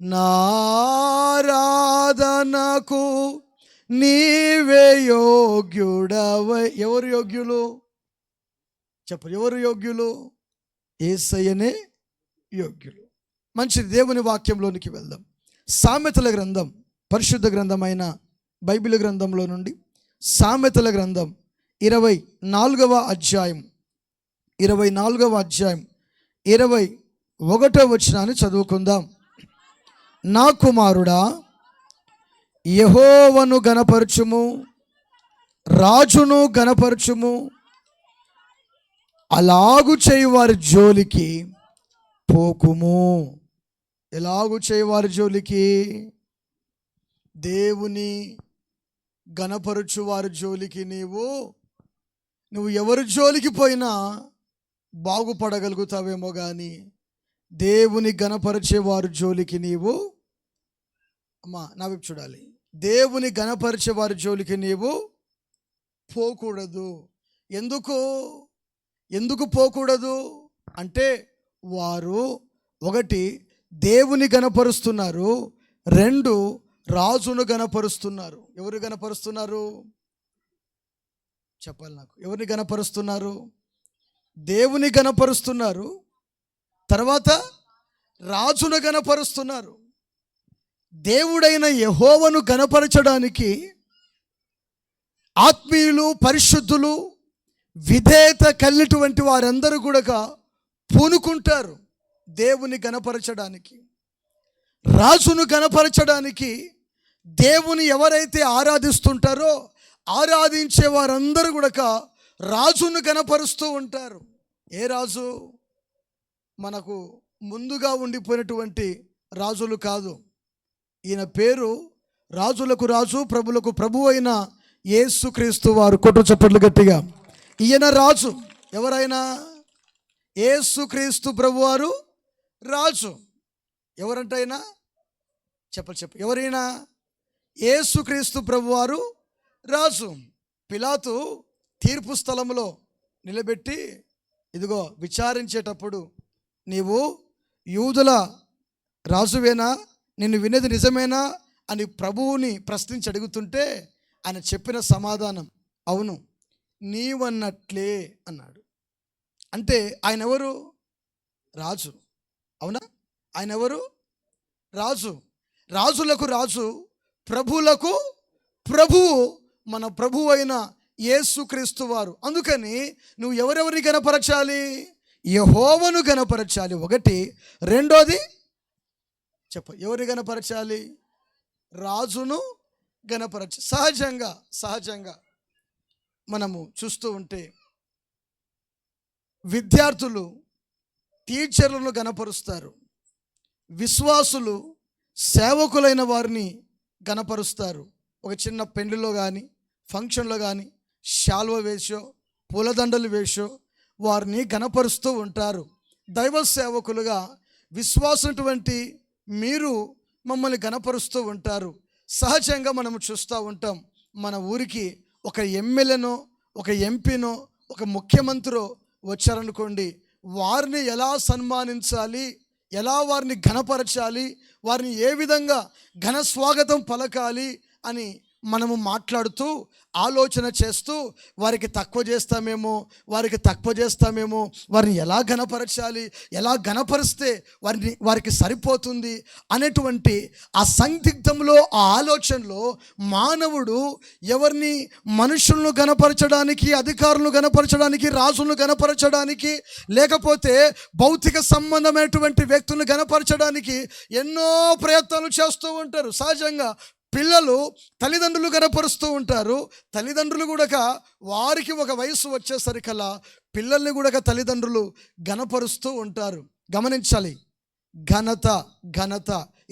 B: నా ఆరాధనకు నీవే యోగ్యుడవై. ఎవరు యోగ్యులు? చెప్పు, ఎవరు యోగ్యులు? యేసయ్యనే యోగ్యులు. మంచిది, దేవుని వాక్యంలోనికి వెళ్దాం. సామెతల గ్రంథం, పరిశుద్ధ గ్రంథమైన బైబిల్ గ్రంథంలో నుండి సామెతల గ్రంథం 24వ అధ్యాయం 21వ వచనాన్ని చదువుకుందాం. నా కుమారుడా, యెహోవాను గణపరచుము, రాజును గణపరచుము, అలాగు చేయువారి జోలికి పోకుము. ఎలాగు చేయువారి జోలికి? దేవుని గణపరచు వారి జోలికి నువ్వు ఎవరి జోలికి పోయినా బాగుపడగలుగుతావేమో కానీ దేవుని గణపరిచే వారి జోలికి అమ్మా నా వైపు చూడాలి, దేవుని గణపరిచే వారి జోలికి పోకూడదు. ఎందుకు పోకూడదు అంటే, వారు ఒకటి దేవుని గణపరుస్తున్నారు, రెండు రాజును గణపరుస్తున్నారు. ఎవరు గణపరుస్తున్నారు? చెప్పాలి నాకు. ఎవరిని గణపరుస్తున్నారు? దేవుని గణపరుస్తున్నారు, తర్వాత రాజును గణపరుస్తున్నారు. దేవుడైన యెహోవాను గణపరచడానికి ఆత్మీయులు, పరిశుద్ధులు, విధేయత కలిగినటువంటి వారందరూ కూడా పూనుకుంటారు దేవుని గణపరచడానికి. రాజును గణపరచడానికి దేవుని ఎవరైతే ఆరాధిస్తుంటారో ఆరాధించే వారందరూ కూడా రాజును గణపరుస్తూ ఉంటారు. ఏ రాజు? మనకు ముందుగా ఉండిపోయినటువంటి రాజులు కాదు. ఈయన పేరు రాజులకు రాజు, ప్రభులకు ప్రభు అయిన యేసుక్రీస్తు వారు. కొట్టు చప్పట్లు గట్టిగా. ఈయన రాజు. ఎవరైనా? యేసుక్రీస్తు ప్రభువారు రాజు. ఎవరంటే ఆయన? చెప్పు. ఎవరైనా? యేసుక్రీస్తు ప్రభువారు రాజు. పిలాతు తీర్పు స్థలంలో నిలబెట్టి, ఇదిగో విచారించేటప్పుడు, నీవు యూదుల రాజువేనా, నిన్ను వినేది నిజమేనా అని ప్రభువుని ప్రశ్నించి అడుగుతుంటే ఆయన చెప్పిన సమాధానం, అవును నీవన్నట్లే అన్నాడు. అంటే ఆయన ఎవరు? రాజు. అవునా? ఆయన ఎవరు? రాజు. రాజులకు రాజు, ప్రభువులకు ప్రభువు, మన ప్రభువు అయిన యేసుక్రీస్తు వారు. అందుకని నువ్వు ఎవరెవరిని గణపరచాలి? యెహోవాను గణపరచాలి. ఒకటి. రెండోది చెప్పు, ఎవరిని గణపరచాలి? రాజును గణపరచాలి. సహజంగా మనము చూస్తూ ఉంటే విద్యార్థులు టీచర్లను గణపరుస్తారు, విశ్వాసులు సేవకులైన వారిని గణపరుస్తారు. ఒక చిన్న పెళ్లిలో కానీ ఫంక్షన్లో కానీ శాల్వ వేసో పూలదండలు వేసో వారిని గణపరుస్తూ ఉంటారు. దైవ సేవకులుగా విశ్వాసటువంటి మీరు మమ్మల్ని గణపరుస్తూ ఉంటారు. సహజంగా మనము చూస్తూ ఉంటాం, మన ఊరికి ఒక ఎమ్మెల్యేనో, ఒక ఎంపీనో, ఒక ముఖ్యమంత్రో వచ్చారనుకోండి, వారిని ఎలా సన్మానించాలి, ఎలా వారిని ఘనపరచాలి, వారిని ఏ విధంగా ఘన స్వాగతం పలకాలి అని మనము మాట్లాడుతూ ఆలోచన చేస్తూ వారికి తక్కువ చేస్తామేమో, వారిని ఎలా ఘనపరచాలి, ఎలా ఘనపరిస్తే వారికి సరిపోతుంది అనేటువంటి ఆ సందిగ్ధంలో, ఆ ఆలోచనలో మానవుడు ఎవరిని, మనుషులను గణపరచడానికి, అధికారులను గణపరచడానికి, రాజులను గణపరచడానికి, లేకపోతే భౌతిక సంబంధమైనటువంటి వ్యక్తులను గణపరచడానికి ఎన్నో ప్రయత్నాలు చేస్తూ ఉంటారు. సహజంగా పిల్లలు తల్లిదండ్రులు గణపరుస్తూ ఉంటారు. తల్లిదండ్రులు కూడా వారికి ఒక వయసు వచ్చేసరికల్లా పిల్లల్ని కూడా తల్లిదండ్రులు గణపరుస్తూ ఉంటారు. గమనించాలి. ఘనత.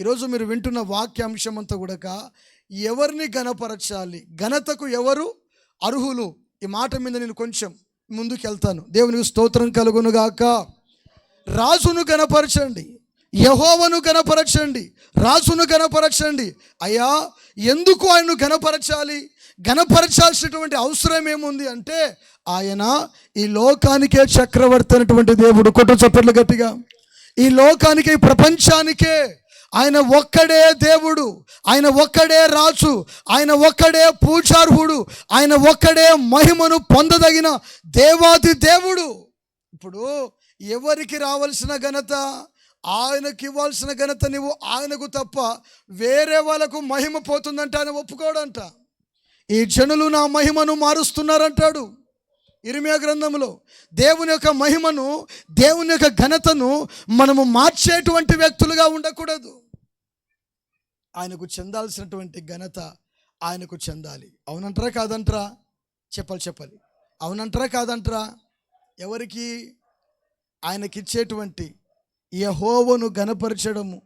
B: ఈరోజు మీరు వింటున్న వాక్యాంశం అంతా కూడా ఎవరిని గణపరచాలి, ఘనతకు ఎవరు అర్హులు, ఈ మాట మీద నేను కొంచెం ముందుకు వెళ్తాను. దేవునికి స్తోత్రం కలుగునుగాక. రాజును గణపరచండి, యెహోవాను గణపరచండి, రాజును గణపరచండి. అయ్యా, ఎందుకు ఆయన్ను గణపరచాలి? గణపరచాల్సినటువంటి అవసరం ఏముంది అంటే, ఆయన ఈ లోకానికే చక్రవర్తి అయినటువంటి దేవుడు. కొట్టు చప్పట్లు గట్టిగా. ఈ లోకానికే, ఈ ప్రపంచానికే ఆయన ఒక్కడే దేవుడు, ఆయన ఒక్కడే రాజు, ఆయన ఒక్కడే పూజార్హుడు, ఆయన ఒక్కడే మహిమను పొందదగిన దేవాది దేవుడు. ఇప్పుడు ఎవరికి రావాల్సిన ఘనత? ఆయనకి ఇవ్వాల్సిన ఘనత నువ్వు ఆయనకు తప్ప వేరే వాళ్ళకు మహిమ పోతుందంటే ఆయన ఒప్పుకోడంట. ఈ జనులు నా మహిమను మారుస్తున్నారంటాడు ఇర్మియా గ్రంథంలో. దేవుని యొక్క మహిమను, దేవుని యొక్క ఘనతను మనము మార్చేటువంటి వ్యక్తులుగా ఉండకూడదు. ఆయనకు చెందాల్సినటువంటి ఘనత ఆయనకు చెందాలి. అవునంటారా కాదంటారా? చెప్పాలి. అవునంటారా కాదంటారా? ఎవరికి? ఆయనకిచ్చేటువంటి యెహోవాను గణపరచడము,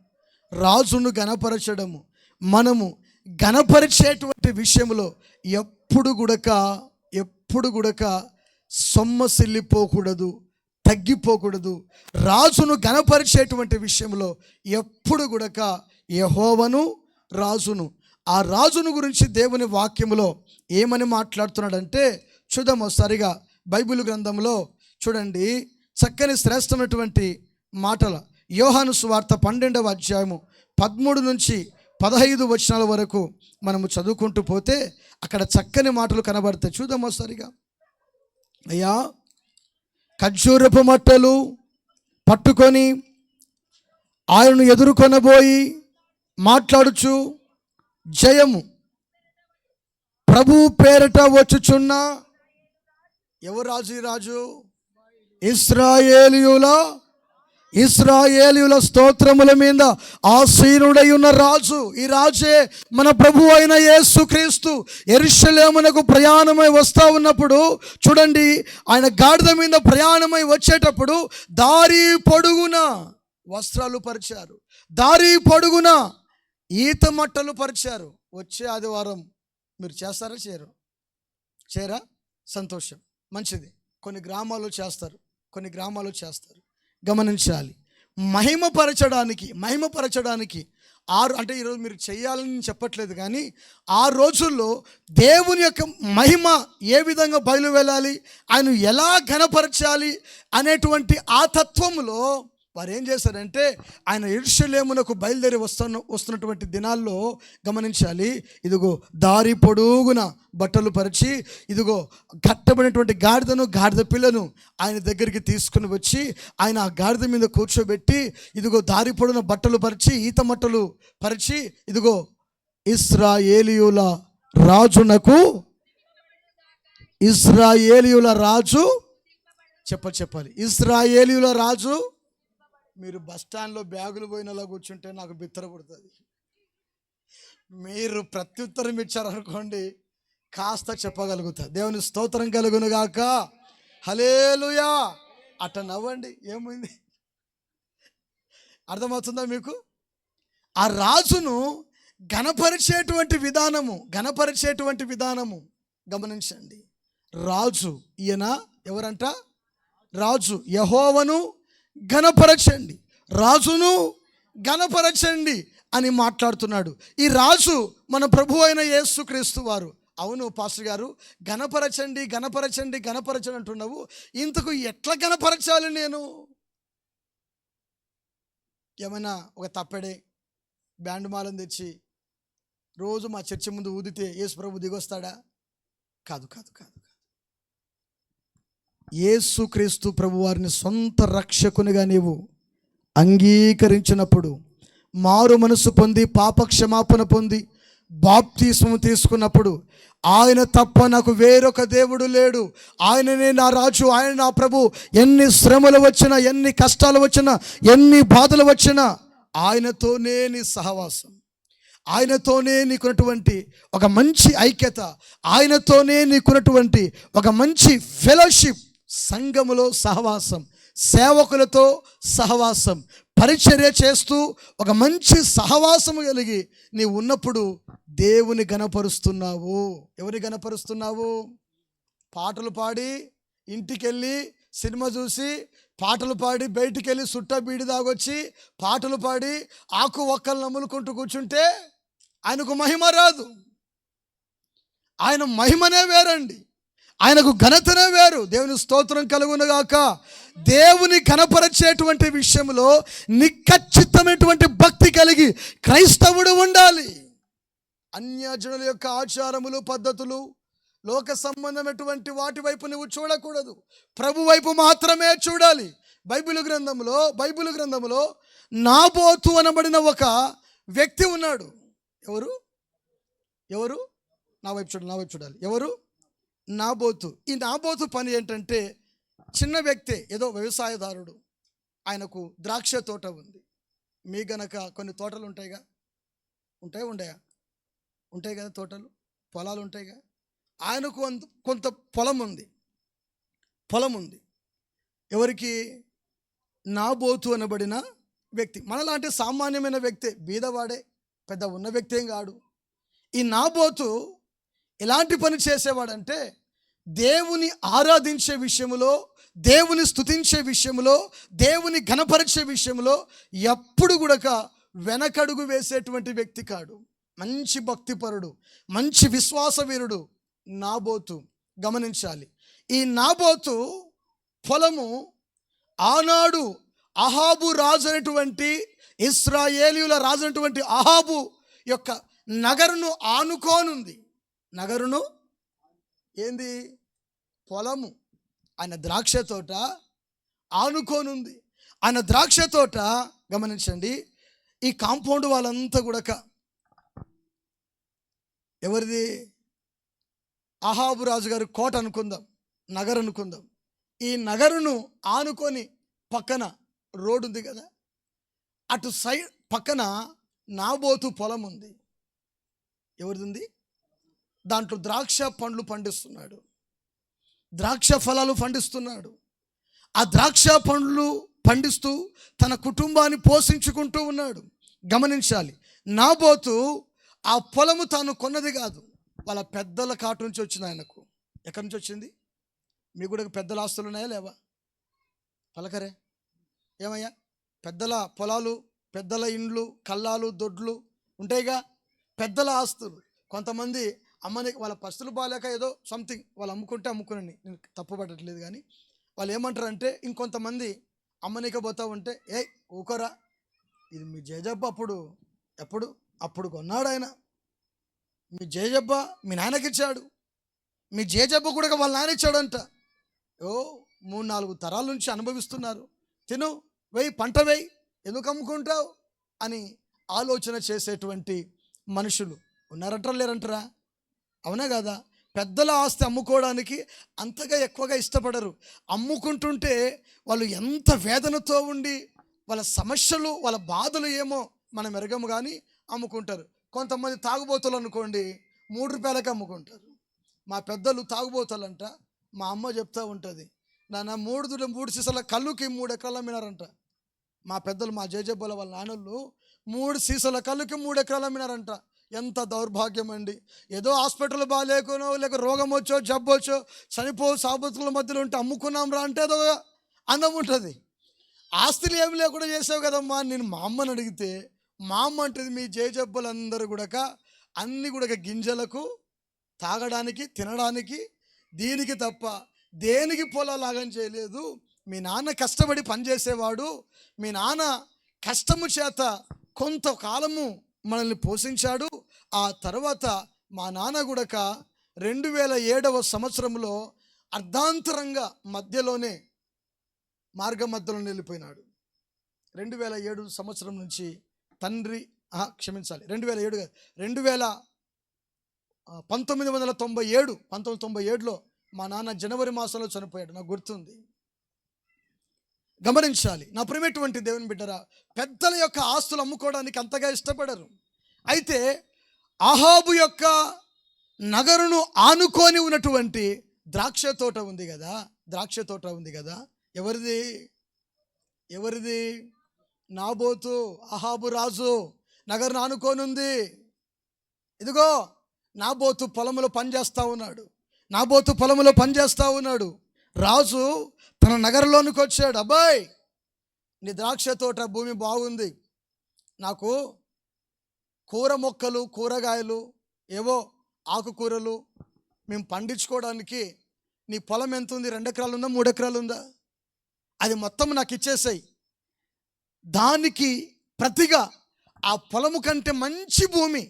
B: రాజును గణపరచడము, మనము గణపరిచేటువంటి విషయంలో ఎప్పుడు కూడా సొమ్మసిల్లిపోకూడదు, తగ్గిపోకూడదు. రాజును గణపరిచేటువంటి విషయంలో ఎప్పుడు కూడా యెహోవాను, రాజును, ఆ రాజును గురించి దేవుని వాక్యములో ఏమని మాట్లాడుతున్నాడంటే చూద్దాము సరిగా. బైబిల్ గ్రంథంలో చూడండి, చక్కని శ్రేష్టమైనటువంటి మాటల యోహాను సువార్త 12వ అధ్యాయము 13 నుంచి 15 వచనాల వరకు మనము చదువుకుంటూ పోతే అక్కడ చక్కని మాటలు కనబడతాయి. చూద్దాము సరిగా. అయ్యా, ఖర్జూరపు మట్టలు పట్టుకొని ఆయనను ఎదుర్కొనబోయి మాట్లాడుచు, జయము ప్రభు పేరట వచ్చుచున్న ఎవరు రాజు? ఈ రాజు ఇశ్రాయేలీయుల స్తోత్రముల మీద ఆసీనుడై ఉన్న రాజు. ఈ రాజే మన ప్రభు అయిన యేసుక్రీస్తు. యెరూషలేమునకు ప్రయాణమై వస్తూ ఉన్నప్పుడు చూడండి, ఆయన గాడిద మీద ప్రయాణమై వచ్చేటప్పుడు దారి పొడుగున వస్త్రాలు పరిచారు, దారి పొడుగున ఈత మట్టలు పరిచారు. వచ్చే ఆదివారం మీరు చేస్తారా చేయరా? సంతోషం, మంచిది. కొన్ని గ్రామాల్లో చేస్తారు, కొన్ని గ్రామాల్లో చేస్తారు. గమనించాలి. మహిమపరచడానికి అంటే ఈరోజు మీరు చేయాలని చెప్పట్లేదు, కానీ ఆ రోజుల్లో దేవుని యొక్క మహిమ ఏ విధంగా బయలు వెళ్ళాలి, ఆయన ఎలా ఘనపరచాలి అనేటువంటి ఆ తత్వంలో వారు ఏం చేశారంటే, ఆయన యెరూషలేమునకు బయలుదేరి వస్తున్నటువంటి దినాల్లో గమనించాలి, ఇదిగో దారి పొడుగున బట్టలు పరిచి, ఇదిగో కట్టబడినటువంటి గాడిద పిల్లను ఆయన దగ్గరికి తీసుకుని వచ్చి, ఆయన ఆ గాడిద మీద కూర్చోబెట్టి, ఇదిగో దారి పొడుగున బట్టలు పరిచి, ఈత మట్టలు పరిచి, ఇదిగో ఇశ్రాయేలీయుల రాజు చెప్పాలి. ఇశ్రాయేలీయుల రాజు. మీరు బస్టాండ్లో బ్యాగులు పోయినలా కూర్చుంటే నాకు బిత్తర పుడుతుంది. మీరు ప్రత్యుత్తరం ఇచ్చారనుకోండి, కాస్త చెప్పగలుగుతా. దేవుని స్తోత్రం కలుగునుగాక. హల్లెలూయా. అట్ట నవ్వండి, ఏమైంది? అర్థమవుతుందా మీకు? ఆ రాజును ఘనపరిచేటువంటి విధానము గమనించండి. రాజు ఈయన ఎవరంట? రాజు. యెహోవాను ఘనపరచండి, రాజును ఘనపరచండి అని మాట్లాడుతున్నాడు. ఈ రాజు మన ప్రభు అయిన యేసుక్రీస్తు వారు. అవును పాస్టర్ గారు, ఘనపరచండి అంటున్నావు, ఇంతకు ఎట్లా ఘనపరచాలి నేను? ఏమైనా ఒక తప్పెడే బ్యాండ్ మాలను తెచ్చి రోజు మా చర్చి ముందు ఊదితే యేసు ప్రభు దిగొస్తాడా? కాదు. యేసుక్రీస్తు ప్రభు వారిని సొంత రక్షకునిగా నీవు అంగీకరించినప్పుడు, మారు మనసు పొంది పాపక్షమాపణ పొంది బాప్తిస్మము తీసుకున్నప్పుడు, ఆయన తప్ప నాకు వేరొక దేవుడు లేడు, ఆయననే నా రాజు, ఆయన నా ప్రభు, ఎన్ని శ్రమలు వచ్చినా, ఎన్ని కష్టాలు వచ్చినా, ఎన్ని బాధలు వచ్చినా ఆయనతోనే నీ సహవాసం, ఆయనతోనే నీకున్నటువంటి ఒక మంచి ఐక్యత, ఆయనతోనే నీకున్నటువంటి ఒక మంచి ఫెలోషిప్, సంఘములో సహవాసం, సేవకులతో సహవాసం, పరిచర్య చేస్తూ ఒక మంచి సహవాసము కలిగి నీవు ఉన్నప్పుడు దేవుని గణపరుస్తున్నావు. ఎవరిని గణపరుస్తున్నావు? పాటలు పాడి ఇంటికెళ్ళి సినిమా చూసి, పాటలు పాడి బయటికి వెళ్ళి సుట్ట బీడి దాగొచ్చి పాటలు పాడి ఆకు ఒక్కలు నమ్ములుకుంటూ కూర్చుంటే ఆయనకు మహిమ రాదు. ఆయన మహిమనే వేరండి, ఆయనకు ఘనతనే వేరు. దేవుని స్తోత్రం కలుగునుగాక. దేవుని ఘనపరచేటువంటి విషయంలో నిఖచ్చితమైనటువంటి భక్తి కలిగి క్రైస్తవుడు ఉండాలి. అన్యజనుల యొక్క ఆచారములు, పద్ధతులు, లోక సంబంధమైనటువంటి వాటి వైపు నువ్వు చూడకూడదు, ప్రభు వైపు మాత్రమే చూడాలి. బైబిల్ గ్రంథములో నాబోతు అనబడిన ఒక వ్యక్తి ఉన్నాడు. ఎవరు? నా వైపు చూడాలి. ఎవరు? నాబోతు. ఈ నాబోతు పని ఏంటంటే, చిన్న వ్యక్తే, ఏదో వ్యవసాయదారుడు, ఆయనకు ద్రాక్ష తోట ఉంది. మీ గనక కొన్ని తోటలు ఉంటాయిగా, ఉంటాయి కదా తోటలు, పొలాలు ఉంటాయిగా. ఆయనకు కొంత పొలం ఉంది. ఎవరికి? నాబోతు అనబడిన వ్యక్తి. మనలాంటి సామాన్యమైన వ్యక్తే, బీదవాడే, పెద్ద ఉన్న వ్యక్తి ఏం కాడు. ఈ నాబోతు ఎలాంటి పని చేసేవాడంటే, దేవుని ఆరాధించే విషయంలో, దేవుని స్తుతించే విషయంలో, దేవుని ఘనపరిచే విషయంలో ఎప్పుడు కూడా వెనకడుగు వేసేటువంటి వ్యక్తి కాడు. మంచి భక్తిపరుడు, మంచి విశ్వాసవీరుడు నాబోతు. గమనించాలి, ఈ నాబోతు పొలము ఆనాడు అహాబు రాజు అనేటువంటి, ఇశ్రాయేలీయుల రాజు అనేటువంటి అహాబు యొక్క నగరును ఆనుకోనుంది. నగరును ఏంది? పొలము. ఆయన ద్రాక్ష తోట ఆనుకోనుంది. ఆయన ద్రాక్ష తోట గమనించండి, ఈ కాంపౌండ్ వాళ్ళంతా కూడా ఎవరిది? అహాబు రాజు గారి కోట అనుకుందాం, నగరు అనుకుందాం. ఈ నగరును ఆనుకొని పక్కన రోడ్డు ఉంది కదా, అటు సైడ్ పక్కన నాబోతు పొలం ఉంది. ఎవరిది ఉంది? దాంట్లో ద్రాక్ష పండ్లు పండిస్తున్నాడు, ద్రాక్ష ఫలాలు పండిస్తున్నాడు. ఆ ద్రాక్ష పండ్లు పండిస్తూ తన కుటుంబాన్ని పోషించుకుంటూ ఉన్నాడు. గమనించాలి, నాబోతు ఆ పొలము తాను కొన్నది కాదు, వాళ్ళ పెద్దల కాటు నుంచి వచ్చింది ఆయనకు. ఎక్కడి నుంచి వచ్చింది? మీకు కూడా పెద్దల ఆస్తులు ఉన్నాయా లేవా? పలకరే ఏమయ్యా? పెద్దల పొలాలు, పెద్దల ఇండ్లు, కల్లాలు, దొడ్లు ఉంటాయిగా, పెద్దల ఆస్తులు. కొంతమంది అమ్మని వాళ్ళ పరిస్థితులు బాగాలేక ఏదో సంథింగ్ వాళ్ళు అమ్ముకుంటే అమ్ముకునండి, నేను తప్పు పడట్లేదు, కానీ వాళ్ళు ఏమంటారంటే ఇంకొంతమంది అమ్మనికపోతూ ఉంటే, ఏ ఊకోరా, ఇది మీ జేజబ్బ అప్పుడు కొన్నాడు ఆయన, మీ జేజబ్బ మీ నాన్నకి ఇచ్చాడు, మీ జేజబ్బ కూడా వాళ్ళ నాన్న ఇచ్చాడంట. 3-4 తరాల నుంచి అనుభవిస్తున్నారు, తిను, వేయి, పంట వేయి, ఎందుకు అమ్ముకుంటావు అని ఆలోచన చేసేటువంటి మనుషులు ఉన్నారంటారా లేరంటారా? అవునా కదా? పెద్దల ఆస్తి అమ్ముకోవడానికి అంతగా ఎక్కువగా ఇష్టపడరు. అమ్ముకుంటుంటే వాళ్ళు ఎంత వేదనతో ఉండి వాళ్ళ సమస్యలు, వాళ్ళ బాధలు ఏమో మనం ఎరగము, కానీ అమ్ముకుంటారు. కొంతమంది తాగుబోతులు అనుకోండి, 3 రూపాయలకి అమ్ముకుంటారు. మా పెద్దలు తాగుబోతులంట, మా అమ్మ చెప్తూ ఉంటుంది, నాన్న 3 సీసాల కళ్ళుకి 3 ఎకరాలు అమ్మినారంట. మా పెద్దలు, మా జేజబ్బల వాళ్ళ నాన్నలు 3 సీసాల కళ్ళుకి 3 ఎకరాలు అమ్మినారంట. ఎంత దౌర్భాగ్యం అండి! ఏదో హాస్పిటల్ బాగాలేకునో, లేక రోగం వచ్చో, జబ్బు వచ్చో, సాబతుల మధ్యలో ఉంటే అమ్ముకున్నాం రా అంటే ఏదో అందం ఉంటుంది. ఆస్తులు ఏమి లేకుండా చేసావు కదమ్మా. నేను మా అమ్మని అడిగితే మా అమ్మ అంటుంది, మీ జేజబ్బలందరూ కూడా అన్నీ కూడా గింజలకు, తాగడానికి, తినడానికి, దీనికి తప్ప దేనికి పొలాలాగం చేయలేదు. మీ నాన్న కష్టపడి పనిచేసేవాడు, మీ నాన్న కష్టము చేత కొంతకాలము మనల్ని పోషించాడు. ఆ తర్వాత మా నాన్న కూడా 2007వ సంవత్సరంలో అర్ధాంతరంగా మధ్యలోనే మధ్యలో వెళ్ళిపోయినాడు. 2007 సంవత్సరం నుంచి తండ్రి 2007 1997లో మా నాన్న జనవరి మాసంలో చనిపోయాడు, నాకు గుర్తుంది. గమనించాలి నా ప్రియమైనటువంటి దేవుని బిడ్డరా, పెద్దల యొక్క ఆస్తులు అమ్ముకోవడానికి అంతగా ఇష్టపడరు. అయితే అహాబు యొక్క నగరును ఆనుకొని ఉన్నటువంటి ద్రాక్ష తోట ఉంది కదా, ఎవరిది? నాబోతు, అహాబు రాజు నగరును ఆనుకొని ఉంది. ఇదిగో నాబోతు పొలములో పనిచేస్తూ ఉన్నాడు. రాజు తన నగరంలోనికి వచ్చాడు. అబ్బాయి, నీ ద్రాక్ష తోట భూమి బాగుంది, నాకు కూర మొక్కలు, కూరగాయలు, ఏవో ఆకుకూరలు మేము పండించుకోవడానికి నీ పొలం ఎంత ఉంది? 2 ఎకరాలు ఉందా, 3 ఎకరాలు ఉందా? అది మొత్తం నాకు ఇచ్చేసాయి. దానికి ప్రతిగా ఆ పొలము కంటే మంచి భూమి,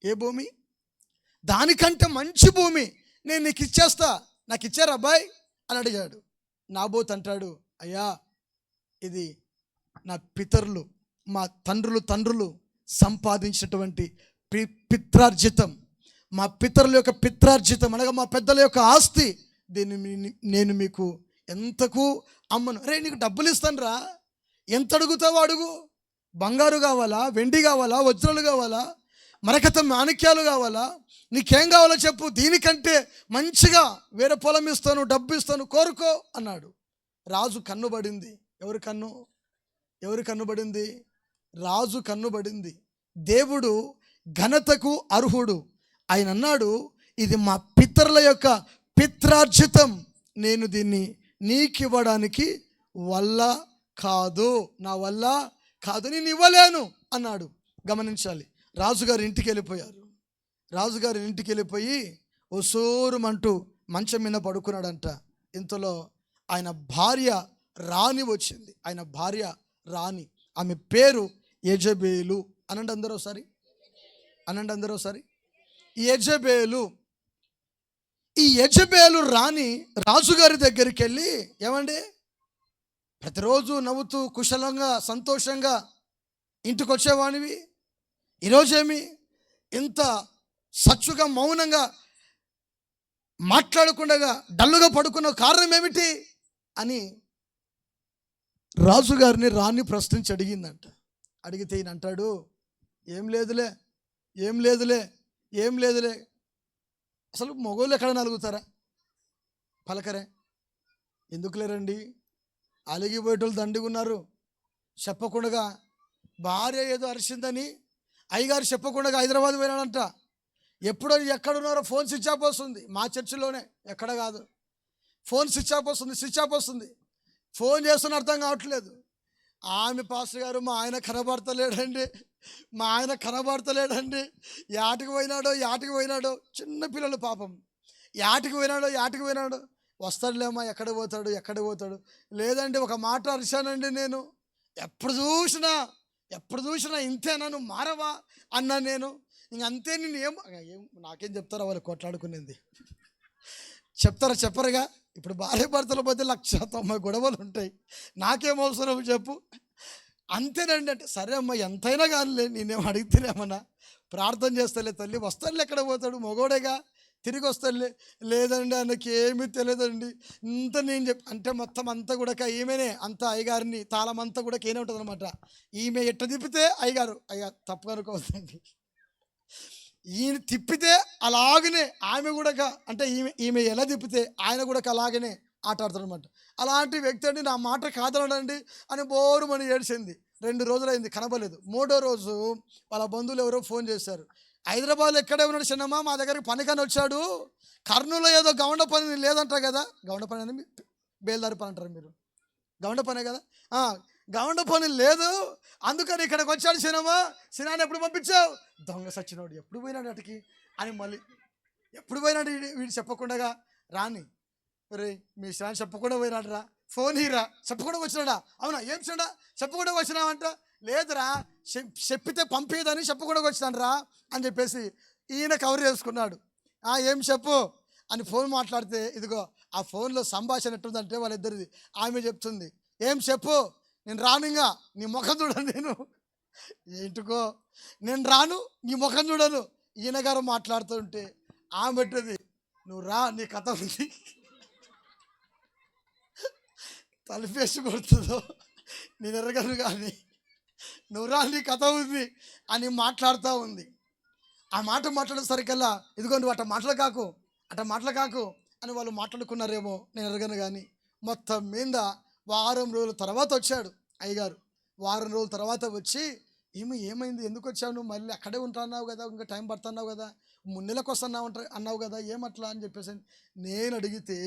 B: ఏ భూమి? దానికంటే మంచి భూమి నేను నీకు ఇచ్చేస్తా, నాకు ఇచ్చారు అబ్బాయి అని అడిగాడు. నాబోతు అంటాడు, అయ్యా, ఇది నా పితరులు, మా తండ్రులు సంపాదించినటువంటి పిత్రార్జితం, మా పితరుల యొక్క పిత్రార్జితం అనగా మా పెద్దల యొక్క ఆస్తి. దీన్ని నేను మీకు ఎంతకు అమ్మను. అరే, నీకు డబ్బులు ఇస్తాను రా, ఎంత అడుగుతావో అడుగు. బంగారు కావాలా, వెండి కావాలా, వజ్రాలు కావాలా, మరకత మాణిక్యాలు కావాలా, నీకేం కావాలో చెప్పు, దీనికంటే మంచిగా వేరే పొలం ఇస్తాను, డబ్బు ఇస్తాను, కోరుకో అన్నాడు. రాజు కన్నుబడింది. ఎవరి కన్నుబడింది? రాజు కన్నుబడింది. దేవుడు ఘనతకు అర్హుడు. ఆయన అన్నాడు, ఇది మా పితరుల యొక్క పిత్రార్జితం, నేను దీన్ని నీకివ్వడానికి నా వల్ల కాదు, నేను ఇవ్వలేను అన్నాడు. గమనించాలి, రాజుగారి ఇంటికి వెళ్ళిపోయి ఓసూరుమంటూ మంచం మీద పడుకున్నాడంట. ఇంతలో ఆయన భార్య రాణి వచ్చింది. ఆమె పేరు యెజబేలు. అనండి అందరూ ఒకసారి. ఈ యెజబేలు రాణి రాజుగారి దగ్గరికి వెళ్ళి, ఏమండి, ప్రతిరోజు నవ్వుతూ కుశలంగా సంతోషంగా ఇంటికి వచ్చేవాడివి, ఈరోజేమి ఇంత సచ్చుగా మౌనంగా మాట్లాడకుండా డల్లుగా పడుకున్న కారణం ఏమిటి అని రాజుగారిని రాణి ప్రశ్నించి అడిగిందంట. అడిగితే ఈయన అంటాడు, ఏం లేదులే. అసలు మగోళ్ళు ఎక్కడ నలుగుతారా? పలకరే, ఎందుకు లేరండి? అలిగిపోయేటోళ్ళు దండిగా ఉన్నారు. చెప్పకుండా భార్య ఏదో అరిచిందని అయ్యగారు చెప్పకుండా హైదరాబాద్ పోయినాడంట. ఎప్పుడో ఎక్కడున్నారో ఫోన్ స్విచ్ ఆఫ్ వస్తుంది. మా చర్చిలోనే, ఎక్కడ కాదు. ఫోన్ స్విచ్ ఆఫ్ వస్తుంది. ఫోన్ చేస్తున్న అర్థం కావట్లేదు. ఆమె పాస్టర్ గారు, మా ఆయన కనబడతలేడండి. యాటికి పోయినాడో. చిన్న పిల్లలు పాపం. యాటికి పోయినాడో. వస్తాడులేమ్మా, ఎక్కడ పోతాడు. లేదండి, ఒక మాట అరిశానండి నేను. ఎప్పుడు చూసినా ఇంతేనా, నువ్వు మారవా అన్నా నేను. ఇంకంతే, నేను నాకేం చెప్తారో వాళ్ళు కొట్లాడుకునేది. చెప్పరుగా. ఇప్పుడు భార్య భర్తల మధ్య 190 గొడవలు ఉంటాయి. నాకేం అవసరం చెప్పు. అంతేనండి అంటే, సరే అమ్మ ఎంతైనా కానీ నేనేం అడిగితేనేమన్నా ప్రార్థన చేస్తలే తల్లి, వస్తాడులే, ఎక్కడ పోతాడు, మగోడేగా, తిరిగి వస్తాడులే. లేదండి ఆయనకి ఏమీ తెలియదండి. ఇంత నేను అంటే మొత్తం అంతా కూడా ఈమెనే, అంతా అయ్యగారిని తాళం అంతా కూడా కేనే ఉంటుంది అనమాట. ఈమె ఎట్ట తిప్పితే అయ్యగారు తప్పుగా అనుకోవద్దండి, ఈయన తిప్పితే అలాగనే ఆమె కూడా అంటే ఈమె ఎలా తిప్పితే ఆయన కూడా అలాగనే ఆట ఆడతాడు అనమాట. అలాంటి వ్యక్తి అండి. నా మాట కాదనడండి అని బోరుమని ఏడ్చింది. 2 రోజులైంది, కనబడలేదు. 3వ రోజు వాళ్ళ బంధువులు ఎవరో ఫోన్ చేశారు. హైదరాబాద్లో ఎక్కడే ఉన్నాడు చిన్నమ్మ, మా దగ్గరికి పనికని వచ్చాడు. కర్నూలులో ఏదో గౌండ పని లేదంట కదా. గౌండ పని అని బేల్దారి పని అంటారు మీరు, గౌండ పనే కదా. గౌండ పని లేదు, అందుకని ఇక్కడికి వచ్చాడు సినాన్ని ఎప్పుడు పంపించావు? దొంగ సచ్చినోడు, ఎప్పుడు పోయినాడు అటుకి అని మళ్ళీ ఎప్పుడు పోయినాడు వీడు చెప్పకుండా రాని. రే మీ సినాన్ని చెప్పకుండా పోయినాడు రా, ఫోన్ హీరా చెప్పకుండా వచ్చినాడా? అవునా, ఏం చెడా చెప్పకుండా వచ్చినావంట? లేదురా, చెప్పితే పంపేదని చెప్పకుండా వచ్చినాను రా అని చెప్పేసి ఈయన కవర్ చేసుకున్నాడు. ఏం చెప్పు అని ఫోన్ మాట్లాడితే, ఇదిగో ఆ ఫోన్లో సంభాషణ ఎట్టుందంటే వాళ్ళిద్దరిది. ఆమె చెప్తుంది, ఏం చెప్పు, నేను రానుగా, నీ ముఖం చూడను నేను. ఏంటికో నేను రాను, నీ ముఖం చూడను. ఈయన గారు మాట్లాడుతుంటే ఆమె పెట్టేది, నువ్వు రా, నీ కథ ఉంది. తలిపేసి కొడుతుందో నేను ఎరగను కానీ నువ్వు రా, నీ కథ ఉంది అని మాట్లాడుతూ ఉంది. ఆ మాట మాట్లాడేసరికల్లా, ఇదిగో నువ్వు అట్ట మాటలు కాకు అని వాళ్ళు మాట్లాడుకున్నారేమో నేను ఎరగను కానీ, మొత్తం మీద వారం రోజుల తర్వాత వచ్చాడు అయ్యగారు. వారం రోజుల తర్వాత వచ్చి, ఏమైంది, ఎందుకు వచ్చావు నువ్వు? మళ్ళీ అక్కడే ఉంటున్నావు కదా, ఇంకా టైం పడుతున్నావు కదా, 3 నెలలకు వస్తున్నావు అన్నావు కదా, ఏమట్లా అని చెప్పేసి నేను అడిగితే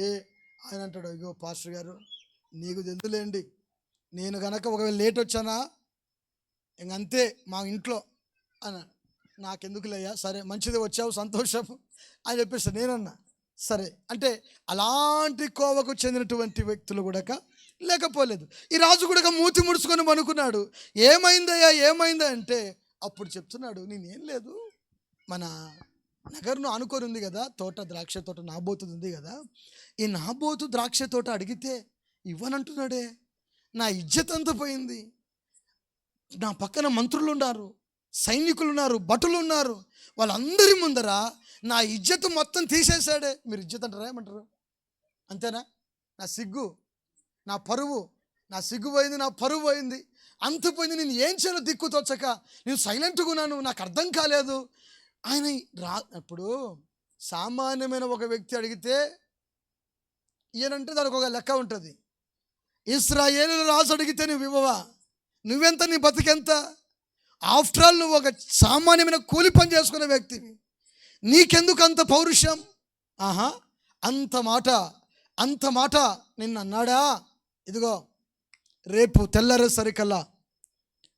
B: ఆయన అంటాడు, అయ్యో పాస్టర్ గారు నీకు తెలుసులేండి, నేను కనుక ఒకవేళ లేట్ వచ్చానా ఇంకంతే మా ఇంట్లో అన్నాడు. నాకెందుకులేయ్యా, సరే మంచిది వచ్చావు, సంతోషం అని చెప్పేసి నేనన్నా. సరే అంటే అలాంటి కోవకు చెందినటువంటి వ్యక్తులు కూడా లేకపోలేదు. ఈ రాజు కూడా మూతి ముడుచుకొని అనుకున్నాడు, ఏమైందా అంటే అప్పుడు చెప్తున్నాడు, నేనేం లేదు, మన నగర్ను ఆనుకొని ఉంది కదా తోట, ద్రాక్ష తోట, నాబోతు ఉంది కదా, ఈ నాబోతు ద్రాక్ష తోట అడిగితే ఇవ్వనంటున్నాడే, నా ఇజ్జత్ అంతా పోయింది. నా పక్కన మంత్రులు ఉన్నారు, సైనికులు ఉన్నారు, భటులు ఉన్నారు, వాళ్ళందరి ముందర నా ఇజ్జత్ మొత్తం తీసేశాడే. మీరు ఇజ్జత్ అంటారా, ఏమంటారు? అంతేనా? నా సిగ్గు, నా పరువు, నా సిగ్గు పోయింది, నా పరువు పోయింది, అంత పోయింది. నేను ఏం చేయాలో దిక్కు తోచక నేను సైలెంట్గా ఉన్నాను, నాకు అర్థం కాలేదు. ఆయన ఇప్పుడు సామాన్యమైన ఒక వ్యక్తి అడిగితే ఈయనంటే దానికి ఒక లెక్క ఉంటుంది. ఇశ్రాయేలు రాజు అడిగితే నువ్వు ఇవ్వవా? నువ్వెంత, నీ బతికెంత? ఆఫ్టర్ ఆల్ నువ్వు ఒక సామాన్యమైన కూలి పని చేసుకునే వ్యక్తివి, నీకెందుకు అంత పౌరుషం? అంత మాట నిన్ను అన్నాడా? ఇదిగో రేపు తెల్లరేసరికల్లా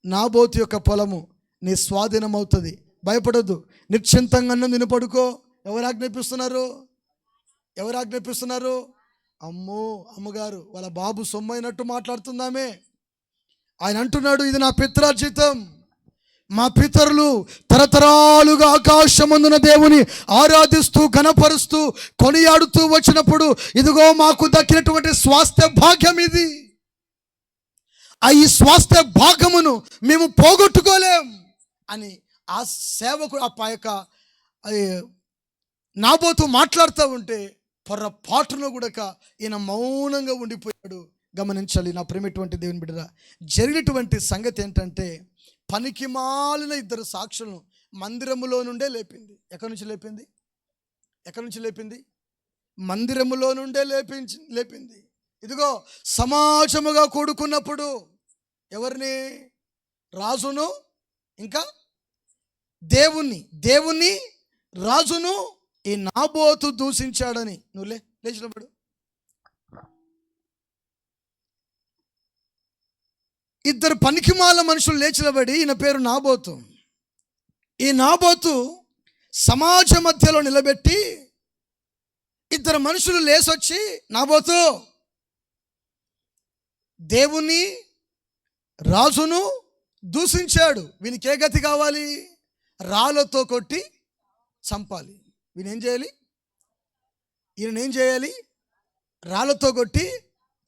B: నాబోతు యొక్క పొలము నీ స్వాధీనం అవుతుంది, భయపడొద్దు, నిశ్చింతంగా నిన్ను పడుకో. ఎవరు ఆజ్ఞాపిస్తున్నారు? అమ్మగారు వాళ్ళ బాబు సొమ్మైనట్టు మాట్లాడుతుందామే. ఆయన అంటున్నాడు, ఇది నా పిత్రార్జితం, మా పితరులు తరతరాలుగా ఆకాశమందున దేవుని ఆరాధిస్తూ ఘనపరుస్తూ కొనియాడుతూ వచ్చినప్పుడు ఇదిగో మాకు దక్కినటువంటి స్వాస్థ్య భాగ్యం ఇది. ఈ స్వాస్థ్య భాగమును మేము పోగొట్టుకోలేం అని ఆ సేవకుడు ఆ యొక్క నాబోతు మాట్లాడుతూ ఉంటే పొరపాటును కూడా ఈయన మౌనంగా ఉండిపోయాడు. గమనించాలి నా ప్రేమటువంటి దేవుని బిడ్డరా, జరిగినటువంటి సంగతి ఏంటంటే, పనికి మాలిన 2 సాక్షులను మందిరములో నుండే లేపింది. ఎక్కడి నుంచి లేపింది? మందిరములో నుండే లేపింది. ఇదిగో సమాజముగా కూడుకున్నప్పుడు ఎవరిని? రాజును ఇంకా దేవుని రాజును ఈ నాబోతు దూషించాడని. నువ్వు లేచినప్పుడు ఇద్దరు పనికిమాల మనుషులు లేచినబడి, ఈయన పేరు నాబోతు. ఈ నాబోతు సమాజ మధ్యలో నిలబెట్టి ఇద్దరు మనుషులు లేసొచ్చి, నాబోతు దేవుని రాజును దూషించాడు, వీనికి ఏ గతి కావాలి? రాళ్ళతో కొట్టి చంపాలి. ఈయనేం చేయాలి? రాళ్ళతో కొట్టి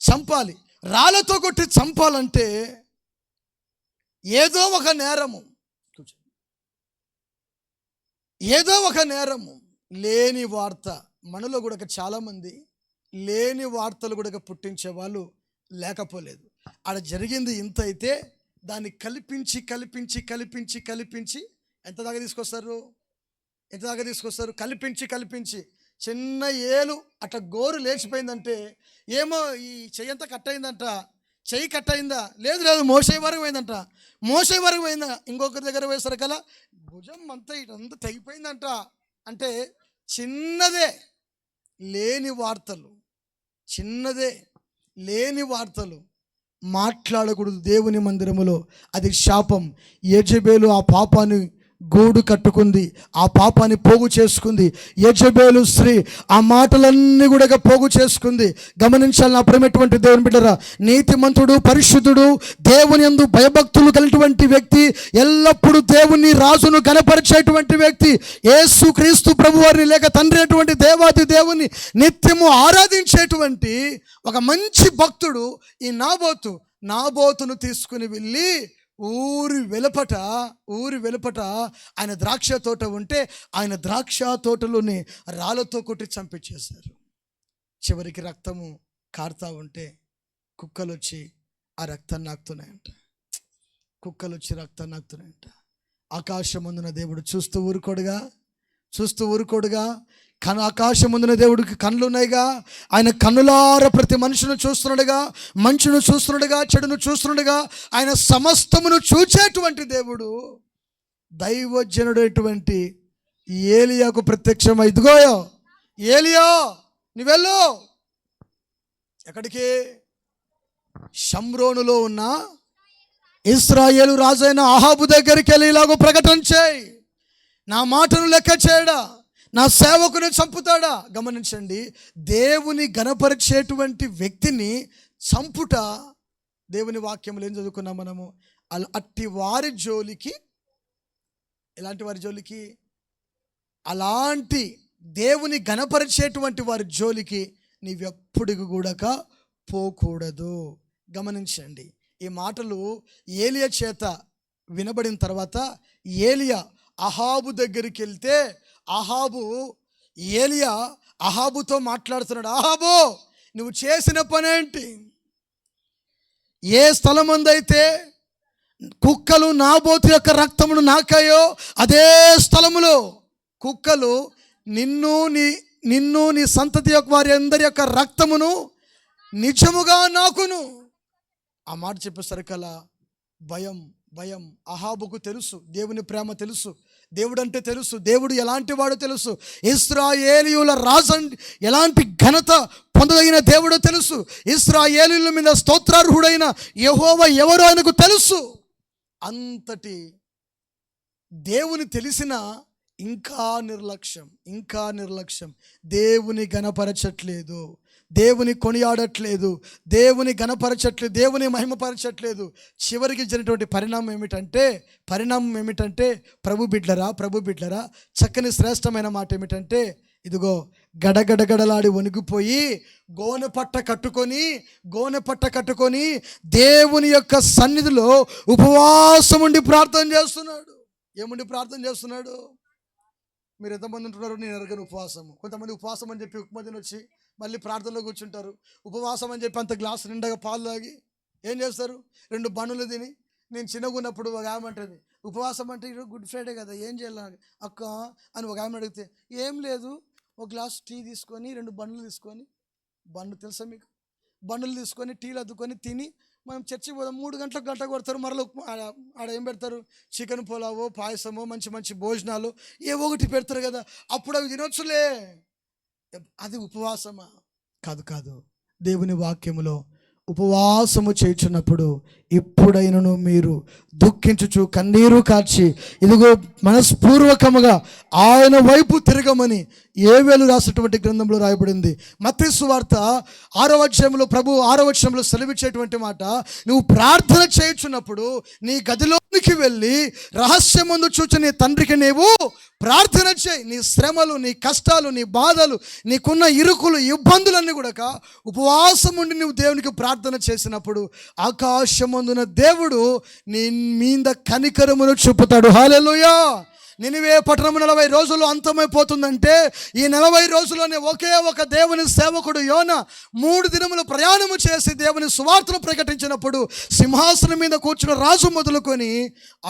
B: చంపాలి. రాళ్ళతో కొట్టి చంపాలంటే ఏదో ఒక నేరము, లేని వార్త. మనలో కూడా చాలామంది లేని వార్తలు కూడా పుట్టించే వాళ్ళు లేకపోలేదు. ఆడ జరిగింది ఇంత అయితే దాన్ని కల్పించి ఎంత దాకా తీసుకొస్తారు? కల్పించి చిన్న ఏలు అట్లా గోరు లేచిపోయిందంటే, ఏమో ఈ చెయ్యి అంతా కట్ అయిందంట, చెయ్యి కట్ అయిందా? లేదు మోసే వరకు పోయిందా? ఇంకొకరి దగ్గర పోయేసరికల్లా భుజం అంతా ఇదంతా తెగిపోయిందంట. అంటే చిన్నదే లేని వార్తలు మాట్లాడకూడదు దేవుని మందిరములో. అది శాపం. యెజబేలు ఆ పాపాన్ని గూడు కట్టుకుంది, ఆ పాపాన్ని పోగు చేసుకుంది. యెజబేలు స్త్రీ ఆ మాటలన్నీ కూడా పోగు చేసుకుంది. గమనించాలి నా ప్రేమటువంటి దేవుని బిడ్డరా, నీతిమంతుడు, పరిశుద్ధుడు, దేవుని యందు భయభక్తులు కలిగినటువంటి వ్యక్తి, ఎల్లప్పుడూ దేవుని రాజును గణపరిచేటువంటి వ్యక్తి, యేసుక్రీస్తు ప్రభువారిని లేక తండ్రి అటువంటి దేవాది దేవుని నిత్యము ఆరాధించేటువంటి ఒక మంచి భక్తుడు ఈ నాబోతును తీసుకుని వెళ్ళి ఊరి వెలుపట ఆయన ద్రాక్ష తోట ఉంటే ఆయన ద్రాక్ష తోటలోని రాళ్ళతో కొట్టి చంపించేశారు. చివరికి రక్తము కారుతా ఉంటే కుక్కలు వచ్చి ఆ రక్తాన్ని నాకుతున్నాయంట. ఆకాశమందున దేవుడు చూస్తూ ఊరుకోడుగా. ఆకాశమందున దేవుడికి కళ్ళు ఉన్నాయిగా. ఆయన కన్నులార ప్రతి మనుషును చూస్తున్నాడుగా, మంచును చూస్తున్నాడుగా, చెడును చూస్తున్నాడుగా. ఆయన సమస్తమును చూచేటువంటి దేవుడు దైవజనుడైనటువంటి ఏలియాకు ప్రత్యక్షమై, ఇదిగో ఏలియా నువ్వెళ్ళు. ఎక్కడికి? షమ్రోనులో ఉన్న ఇశ్రాయేలు రాజైన అహాబు దగ్గరికి వెళ్ళి ఇలాగో ప్రకటన చేయి, నా మాటను లెక్క చేయడా, నా సేవకుని చంపుతాడా? గమనించండి, దేవుని గణపరిచేటువంటి వ్యక్తిని చంపుట దేవుని వాక్యములు ఏం చదువుకున్నాం మనము? అట్టి వారి జోలికి, ఎలాంటి వారి జోలికి? అలాంటి దేవుని గణపరిచేటువంటి వారి జోలికి నీవెప్పటికి కూడా పోకూడదు. గమనించండి, ఈ మాటలు ఏలియా చేత వినబడిన తర్వాత ఏలియా అహాబు దగ్గరికి వెళ్తే ఏలియా అహాబుతో మాట్లాడుతున్నాడు. అహాబు, నువ్వు చేసిన పనేంటి? ఏ స్థలమందైతే కుక్కలు నాబోతు యొక్క రక్తమును నాకాయో అదే స్థలములో కుక్కలు నిన్ను నీ సంతతి యొక్క వారి అందరి యొక్క రక్తమును నిజముగా నాకును. ఆ మాట చెప్పేసరికల్లా భయం అహాబుకు తెలుసు, దేవుని ప్రేమ తెలుసు, దేవుడు అంటే తెలుసు, దేవుడు ఎలాంటి వాడో తెలుసు, ఇశ్రాయేలీయుల రాజు ఎలాంటి ఘనత పొందదగిన దేవుడో తెలుసు, ఇశ్రాయేలీయుల మీద స్తోత్రార్హుడైన యెహోవా ఎవరో ఆయనకు తెలుసు. అంతటి దేవుని తెలిసిన ఇంకా నిర్లక్ష్యం, దేవుని గణపరచట్లేదు, దేవుని కొనియాడట్లేదు, దేవుని గణపరచట్లేదు, దేవుని మహిమపరచట్లేదు. చివరికి జరిగినటువంటి పరిణామం ఏమిటంటే ప్రభు బిడ్డరా చక్కని శ్రేష్టమైన మాట ఏమిటంటే, ఇదిగో గడగడగడలాడి వణిగిపోయి గోనె పట్ట కట్టుకొని దేవుని యొక్క సన్నిధిలో ఉపవాసం ఉండి ప్రార్థన చేస్తున్నాడు. ఏముండి ప్రార్థన చేస్తున్నాడు? మీరు ఎంతమంది ఉంటున్నారు? నేను ఎరగను ఉపవాసము. కొంతమంది ఉపవాసం అని చెప్పి ఉప్మా తిని వచ్చి మళ్ళీ ప్రార్థనలో కూర్చుంటారు. ఉపవాసం అని చెప్పి అంత గ్లాసు నిండగా పాలు తాగి ఏం చేస్తారు? 2 బన్నులు తిని. నేను చిన్నగా ఉన్నప్పుడు ఒక ఆమె అంటుంది, ఉపవాసం అంటే ఈరోజు గుడ్ ఫ్రైడే కదా, ఏం చేయాలి అక్క అని ఒక ఆమె అడిగితే, ఏం లేదు, ఒక గ్లాసు టీ తీసుకొని 2 బన్నులు తీసుకొని, బన్ను తెలుసా మీకు? బన్నులు తీసుకొని టీలు అద్దుకొని తిని మనం చర్చికి పోదాం, 3 గంటలకు గంట కొడతారు, మరలో ఆడ ఏం పెడతారు, చికెన్ పులావో పాయసమో మంచి మంచి భోజనాలు ఏవో ఒకటి పెడతారు కదా, అప్పుడు అవి తినొచ్చులే. అది ఉపవాసమా? కాదు కాదు. దేవుని వాక్యములో ఉపవాసము చేయుచున్నప్పుడు ఇప్పుడైనను మీరు దుఃఖించుచు కన్నీరు కార్చి ఇదిగో మనస్పూర్వకముగా ఆయన వైపు తిరగమని యోవేలు రాసినటువంటి గ్రంథంలో రాయబడింది. మత్తయి సువార్త 6వ అధ్యాయంలో ప్రభు 6వ వచనంలో సెలవిచ్చేటువంటి మాట, నువ్వు ప్రార్థన చేయుచున్నప్పుడు నీ గదిలోనికి వెళ్ళి రహస్యమందు చూచి నీ తండ్రికి నీవు ప్రార్థన చేయి. నీ శ్రమలు, నీ కష్టాలు, నీ బాధలు, నీకున్న ఇరుకులు, ఇబ్బందులన్నీ కూడా ఉపవాసం ఉండి నువ్వు దేవునికి ప్రార్థన చేసినప్పుడు ఆకాశమందున దేవుడు నీ మీద కనికరమును చూపుతాడు. హల్లెలూయా. నినివే పట్టణం 40 రోజుల్లో అంతమైపోతుందంటే ఈ 40 రోజుల్లోనే ఒకే ఒక దేవుని సేవకుడు యోనా 3 దినములు ప్రయాణము చేసి దేవుని సువార్తను ప్రకటించినప్పుడు సింహాసనం మీద కూర్చున్న రాజు మొదలుకొని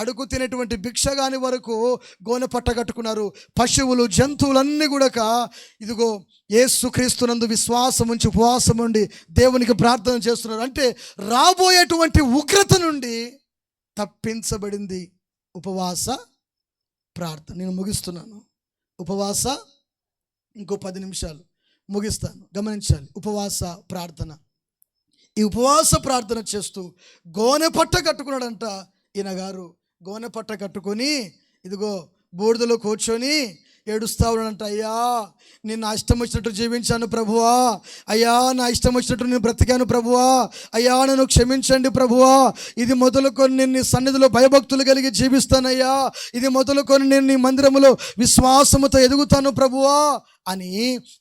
B: అడుగు తినేటువంటి భిక్షగాని వరకు గోనె పట్ట కట్టుకున్నారు. పశువులు, జంతువులన్నీ కూడా ఇదిగో యేసుక్రీస్తునందు విశ్వాసం ఉంచి ఉపవాసం ఉండి దేవునికి ప్రార్థన చేస్తున్నారు. అంటే రాబోయేటువంటి ఉగ్రత నుండి తప్పించబడింది ఉపవాస ప్రార్థన. నేను ముగిస్తున్నాను. ఉపవాస ఇంకో 10 నిమిషాలు ముగిస్తాను, గమనించాలి. ఉపవాస ప్రార్థన. ఈ ఉపవాస ప్రార్థన చేస్తూ గోనె పట్ట కట్టుకున్నాడంట ఈయన గారు. గోనె పట్ట కట్టుకొని ఇదిగో బూడిదలో కూర్చొని ఏడుస్తా ఉన్నాడంట. అయ్యా నేను నా ఇష్టం వచ్చినట్టు జీవించాను ప్రభువా, అయ్యా నా ఇష్టం వచ్చినట్టు నేను బ్రతికాను ప్రభువా, అయ్యా నన్ను క్షమించండి ప్రభువా, ఇది మొదలుకొని నేను నీ సన్నిధిలో భయభక్తులు కలిగి జీవిస్తానయ్యా, ఇది మొదలుకొని నేను నీ మందిరములో విశ్వాసముతో ఎదుగుతాను ప్రభువా అని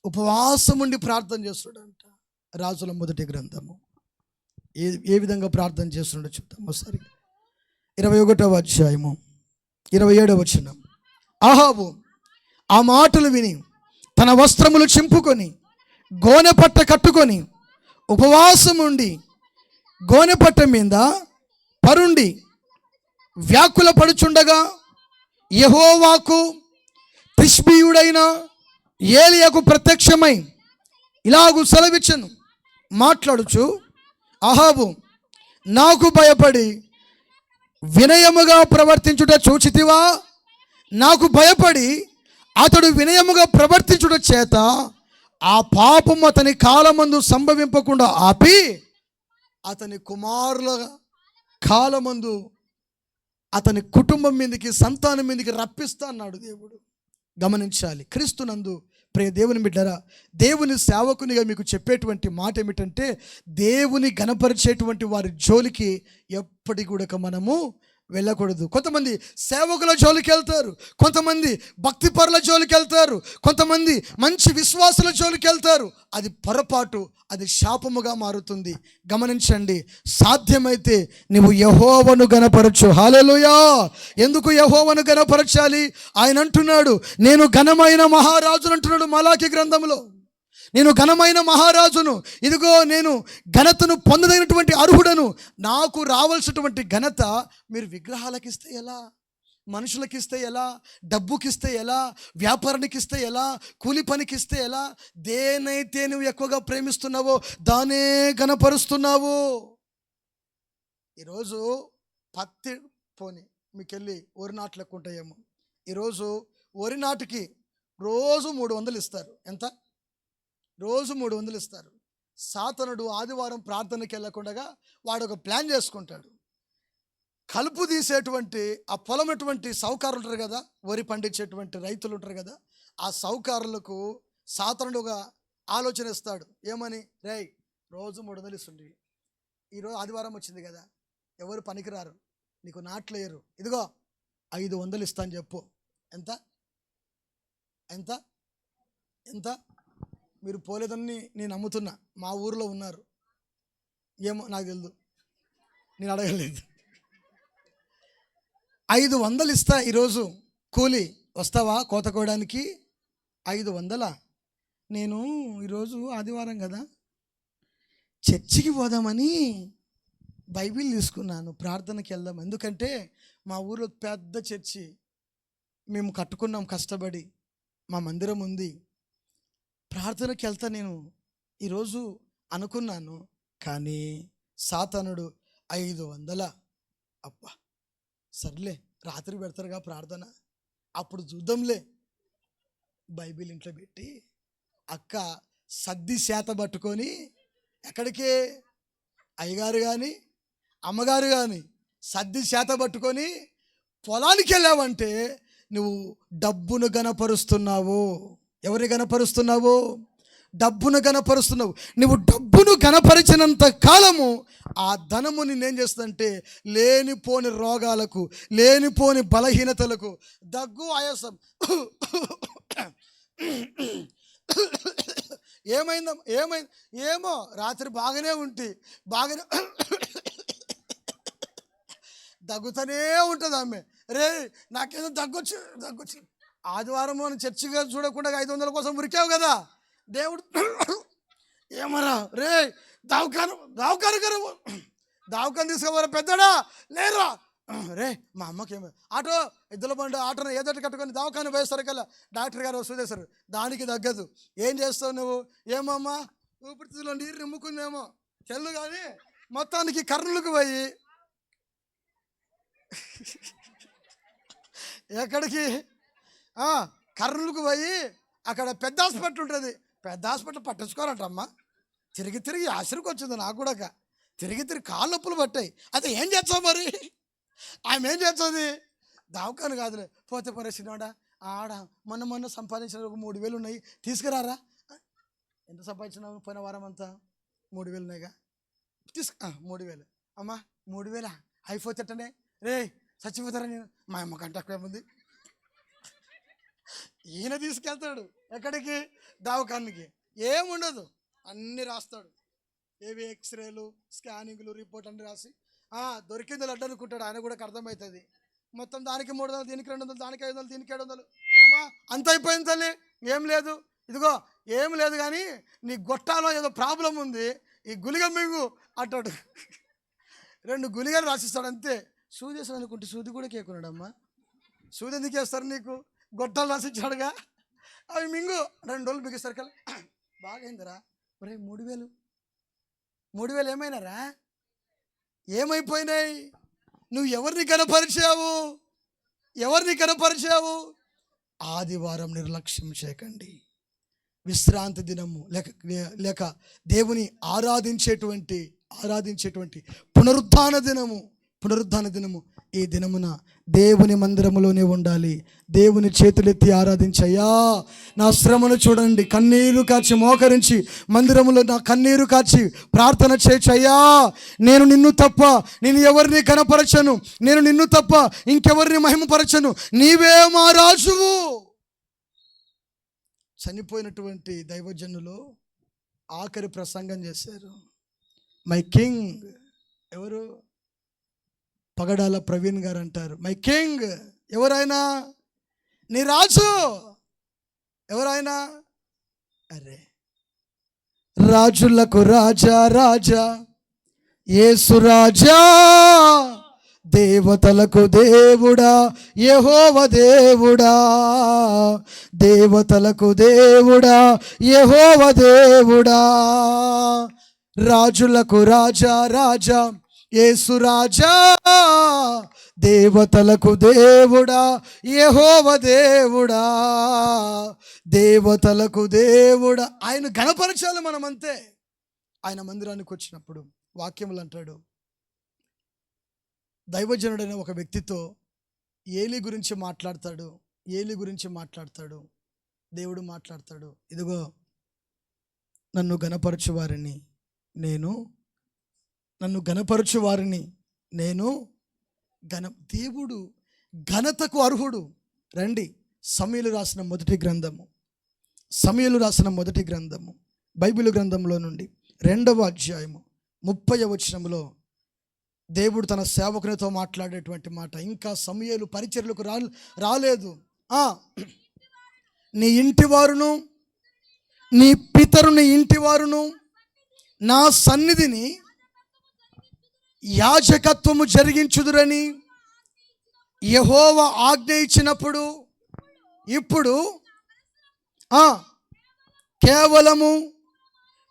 B: ఉపవాసం ఉండి ప్రార్థన చేస్తున్నాడంట. రాజుల 1 గ్రంథము ఏ విధంగా ప్రార్థన చేస్తున్నాడో చెప్తాం ఒకసారి. 21వ అధ్యాయము 27వ వచనం. అహాబు ఆ మాటలు విని తన వస్త్రములు చింపుకొని గోనె పట్ట కట్టుకొని ఉపవాసం ఉండి గోనె పట్ట మీద పరుండి వ్యాకుల పడుచుండగా యెహోవాకు తిష్బీయుడైన ఏలియాకు ప్రత్యక్షమై ఇలాగు సెలవిచ్చెను, మాట్లాడుచు, అహాబు నాకు భయపడి వినయముగా ప్రవర్తించుట చూచితివా? నాకు భయపడి అతడు వినయముగా ప్రవర్తించుట చేత ఆ పాపం అతని కాలమందు సంభవింపకుండా ఆపి అతని కుమారుల కాలమందు అతని కుటుంబం మీదకి, సంతానం మీదకి రప్పిస్తా అన్నాడు దేవుడు. గమనించాలి. క్రీస్తునందు ప్రియ దేవుని బిడ్డరా, దేవుని సేవకునిగా మీకు చెప్పేటువంటి మాట ఏమిటంటే, దేవుని గణపరిచేటువంటి వారి జోలికి ఎప్పటికి కూడా మనము వెళ్ళకూడదు. కొంతమంది సేవకుల జోలికి వెళ్తారు, కొంతమంది భక్తిపరుల జోలికి వెళ్తారు, కొంతమంది మంచి విశ్వాసుల జోలికి వెళ్తారు. అది పొరపాటు, అది శాపముగా మారుతుంది. గమనించండి. సాధ్యమైతే నీవు యెహోవాను గణపరచు. హల్లెలూయా. ఎందుకు యెహోవాను గణపరచాలి? ఆయన అంటున్నాడు, నేను ఘనమైన మహారాజును అంటున్నాడు మలాకి గ్రంథంలో. నేను ఘనమైన మహారాజును, ఇదిగో నేను ఘనతను పొందదగినటువంటి అర్హుడను, నాకు రావాల్సినటువంటి ఘనత మీరు విగ్రహాలకు ఇస్తే ఎలా, మనుషులకి ఇస్తే ఎలా, డబ్బుకి ఇస్తే ఎలా, వ్యాపారానికి ఇస్తే ఎలా, కూలి పనికి ఇస్తే ఎలా? దేనైతే నువ్వు ఎక్కువగా ప్రేమిస్తున్నావో దానే ఘనపరుస్తున్నావు. ఈరోజు పత్తి పోని మీకెళ్ళి వరి నాట్లు ఎక్కువ ఉంటాయేమో. ఈరోజు వరి నాటుకి రోజు 300 ఇస్తారు. ఎంత? రోజు 300 ఇస్తారు. సాతనుడు ఆదివారం ప్రార్థనకి వెళ్ళకుండా వాడు ఒక ప్లాన్ చేసుకుంటాడు. కలుపు తీసేటువంటి ఆ పొలం అటువంటి సౌకారులు ఉంటారు కదా, వరి పండించేటువంటి రైతులు ఉంటారు కదా, ఆ సౌకారులకు సాతనుడు ఒక ఆలోచన ఇస్తాడు. ఏమని? రేయ్ రోజు 300 ఇస్తుంది, ఈరోజు ఆదివారం వచ్చింది కదా, ఎవరు పనికిరారు, నీకు నాట్లేరు, ఇదిగో 500 ఇస్తాను చెప్పు. ఎంత ఎంత ఎంత? మీరు పోలేదని నేను నమ్ముతున్నా. మా ఊరిలో ఉన్నారు, ఏమో నాకు తెలియదు, నేను అడగలేదు. 500 ఇస్తా ఈరోజు కూలి, వస్తావా కోత కోయడానికి? 500? నేను ఈరోజు ఆదివారం కదా చర్చికి పోదామని బైబిల్ తీసుకున్నాను, ప్రార్థనకి వెళ్దాం. ఎందుకంటే మా ఊరిలో పెద్ద చర్చి మేము కట్టుకున్నాం కష్టపడి, మా మందిరం ఉంది, ప్రార్థనకి వెళ్తా నేను ఈరోజు అనుకున్నాను. కానీ సాతానుడు 500. అబ్బా సర్లే, రాత్రి పెడతారుగా ప్రార్థన, అప్పుడు చూద్దాంలే. బైబిల్ ఇంట్లో పెట్టి అక్క సద్ది చేత పట్టుకొని ఎక్కడికి, అయ్యగారు కానీ అమ్మగారు కానీ సద్ది చేత పట్టుకొని పొలానికి వెళ్ళావంటే నువ్వు డబ్బును గణపరుస్తున్నావు. ఎవరిని గణపరుస్తున్నావు? డబ్బును గణపరుస్తున్నావు. నువ్వు డబ్బును గణపరిచినంత కాలము ఆ ధనము నిన్నేం చేస్తుందంటే లేనిపోని రోగాలకు, లేనిపోని బలహీనతలకు, దగ్గు, ఆయాసం, ఏమైంది ఏమో రాత్రి బాగానే బాగానే దగ్గుతూనే ఉంటుంది ఆమె. రే నాకేదో దగ్గొచ్చి ఆదివారం మనం చర్చిగా చూడకుండా 500 కోసం ఉరికావు కదా, దేవుడు ఏమరా రే దావకాను తీసుకోవరా పెద్దడా లేరా రే. మా అమ్మకేమో ఆటో, ఎద్దుల బండి ఆటోను ఏదోటి కట్టుకొని దవాఖాన పోయేస్తారు కల్లా డాక్టర్ గారు వసూదేశారు, దానికి తగ్గదు. ఏం చేస్తావు నువ్వు? ఏమమ్మా ఊపిరితిత్తులో నీరు నిమ్ముకుందేమో చెల్లు, కానీ మొత్తానికి కర్నూలుకు పోయి ఎక్కడికి కర్నూలుకు పోయి అక్కడ పెద్ద హాస్పిటల్ ఉంటుంది. పెద్ద హాస్పిటల్ పట్టించుకోవాలంటమ్మా. తిరిగి ఆశ్రకి వచ్చింది నాకు కూడా. తిరిగి కాళ్ళ నొప్పులు పట్టాయి. అయితే ఏం చేస్తావు మరి? ఆమె ఏం చేస్తుంది? దావకాను కాదులే, పోతే పరిస్థితి ఆడ మొన్న సంపాదించిన 3,000 ఉన్నాయి, తీసుకురారా. ఎంత సంపాదించినావు పోయిన వారం అంతా? 3,000 ఉన్నాయిగా, 3,000. అమ్మా 3,000 అయిపోతేటనే రే చచ్చిపోతారా నేను. మా అమ్మ కంటే ఏముంది, ఈయన తీసుకెళ్తాడు ఎక్కడికి? దావకానికి. ఏముండదు, అన్నీ రాస్తాడు. ఏవి ఎక్స్రేలు, స్కానింగ్లు, రిపోర్ట్ అన్నీ రాసి దొరికింది లడ్డు అనుకుంటాడు. ఆయన కూడా అర్థమవుతుంది. మొత్తం దానికి 300, దీనికి 200, దానికి 500, దీనికి 700. అమ్మా అంత అయిపోయింది తల్లి, ఏం లేదు, ఇదిగో ఏం లేదు, కానీ నీ గొట్టాలో ఏదో ప్రాబ్లం ఉంది, ఈ గులిగ మింగు అంటాడు. 2 గులిగలు రాసిస్తాడు అంతే. సూది వేసాడు అనుకుంటే సూది కూడా కేకున్నాడమ్మా. సూది ఎందుకు వేస్తారు నీకు? గొట్టాలు రాసిచ్చాడుగా, అవి మింగు. 2 రోజులు బిగిస్తారు కదా, బాగైందిరా. ఒరే 3,000 ఏమైనారా? ఏమైపోయినాయి? నువ్వు ఎవరిని కనపరిచావు? ఆదివారం నిర్లక్ష్యం చేయకండి. విశ్రాంతి దినము లేక దేవుని ఆరాధించేటువంటి పునరుద్ధాన దినము ఈ దినమున దేవుని మందిరములోనే ఉండాలి. దేవుని చేతులెత్తి ఆరాధించయ్యా, నా శ్రమను చూడండి, కన్నీరు కార్చి మోకరించి మందిరములో నా కన్నీరు కార్చి ప్రార్థన చేయచ్చయ్యా. నేను నిన్ను తప్ప నేను ఎవరిని కనపరచను, నేను నిన్ను తప్ప ఇంకెవరిని మహిమపరచను, నీవే మా రాజువు. చనిపోయినటువంటి దైవజనులు ఆఖరి ప్రసంగం చేశారు. మై కింగ్ ఎవరు? పగడాల ప్రవీణ్ గారు అంటారు, మై కింగ్ ఎవరైనా, నీ రాజు ఎవరైనా. అరే రాజులకు రాజా యేసు రాజా, దేవతలకు దేవుడా యెహోవా దేవుడా, దేవతలకు దేవుడా యెహోవా దేవుడా. రాజులకు రాజా యేసు రాజా, దేవతలకు దేవుడా యెహోవా దేవుడా, దేవతలకు దేవుడా. ఆయన గణపరచాలి మనం అంతే. ఆయన మందిరానికి వచ్చినప్పుడు వాక్యములు అంటాడు, దైవజనుడైన ఒక వ్యక్తితో ఏలి గురించి మాట్లాడతాడు. దేవుడు మాట్లాడతాడు, ఇదిగో నన్ను గణపరచు వారిని నేను దేవుడు ఘనతకు అర్హుడు. రండి సమూయేలు రాసిన మొదటి గ్రంథము బైబిల్ గ్రంథంలో నుండి 2వ అధ్యాయము 30వ వచనములో దేవుడు తన సేవకునితో మాట్లాడేటువంటి మాట. ఇంకా సమూయేలు పరిచర్యలకు రాలేదు. నీ ఇంటివారును నీ పితరుని ఇంటివారును నా సన్నిధిని యాజకత్వము జరిగించుదురని యెహోవా ఆజ్ఞ ఇచ్చినప్పుడు ఇప్పుడు కేవలము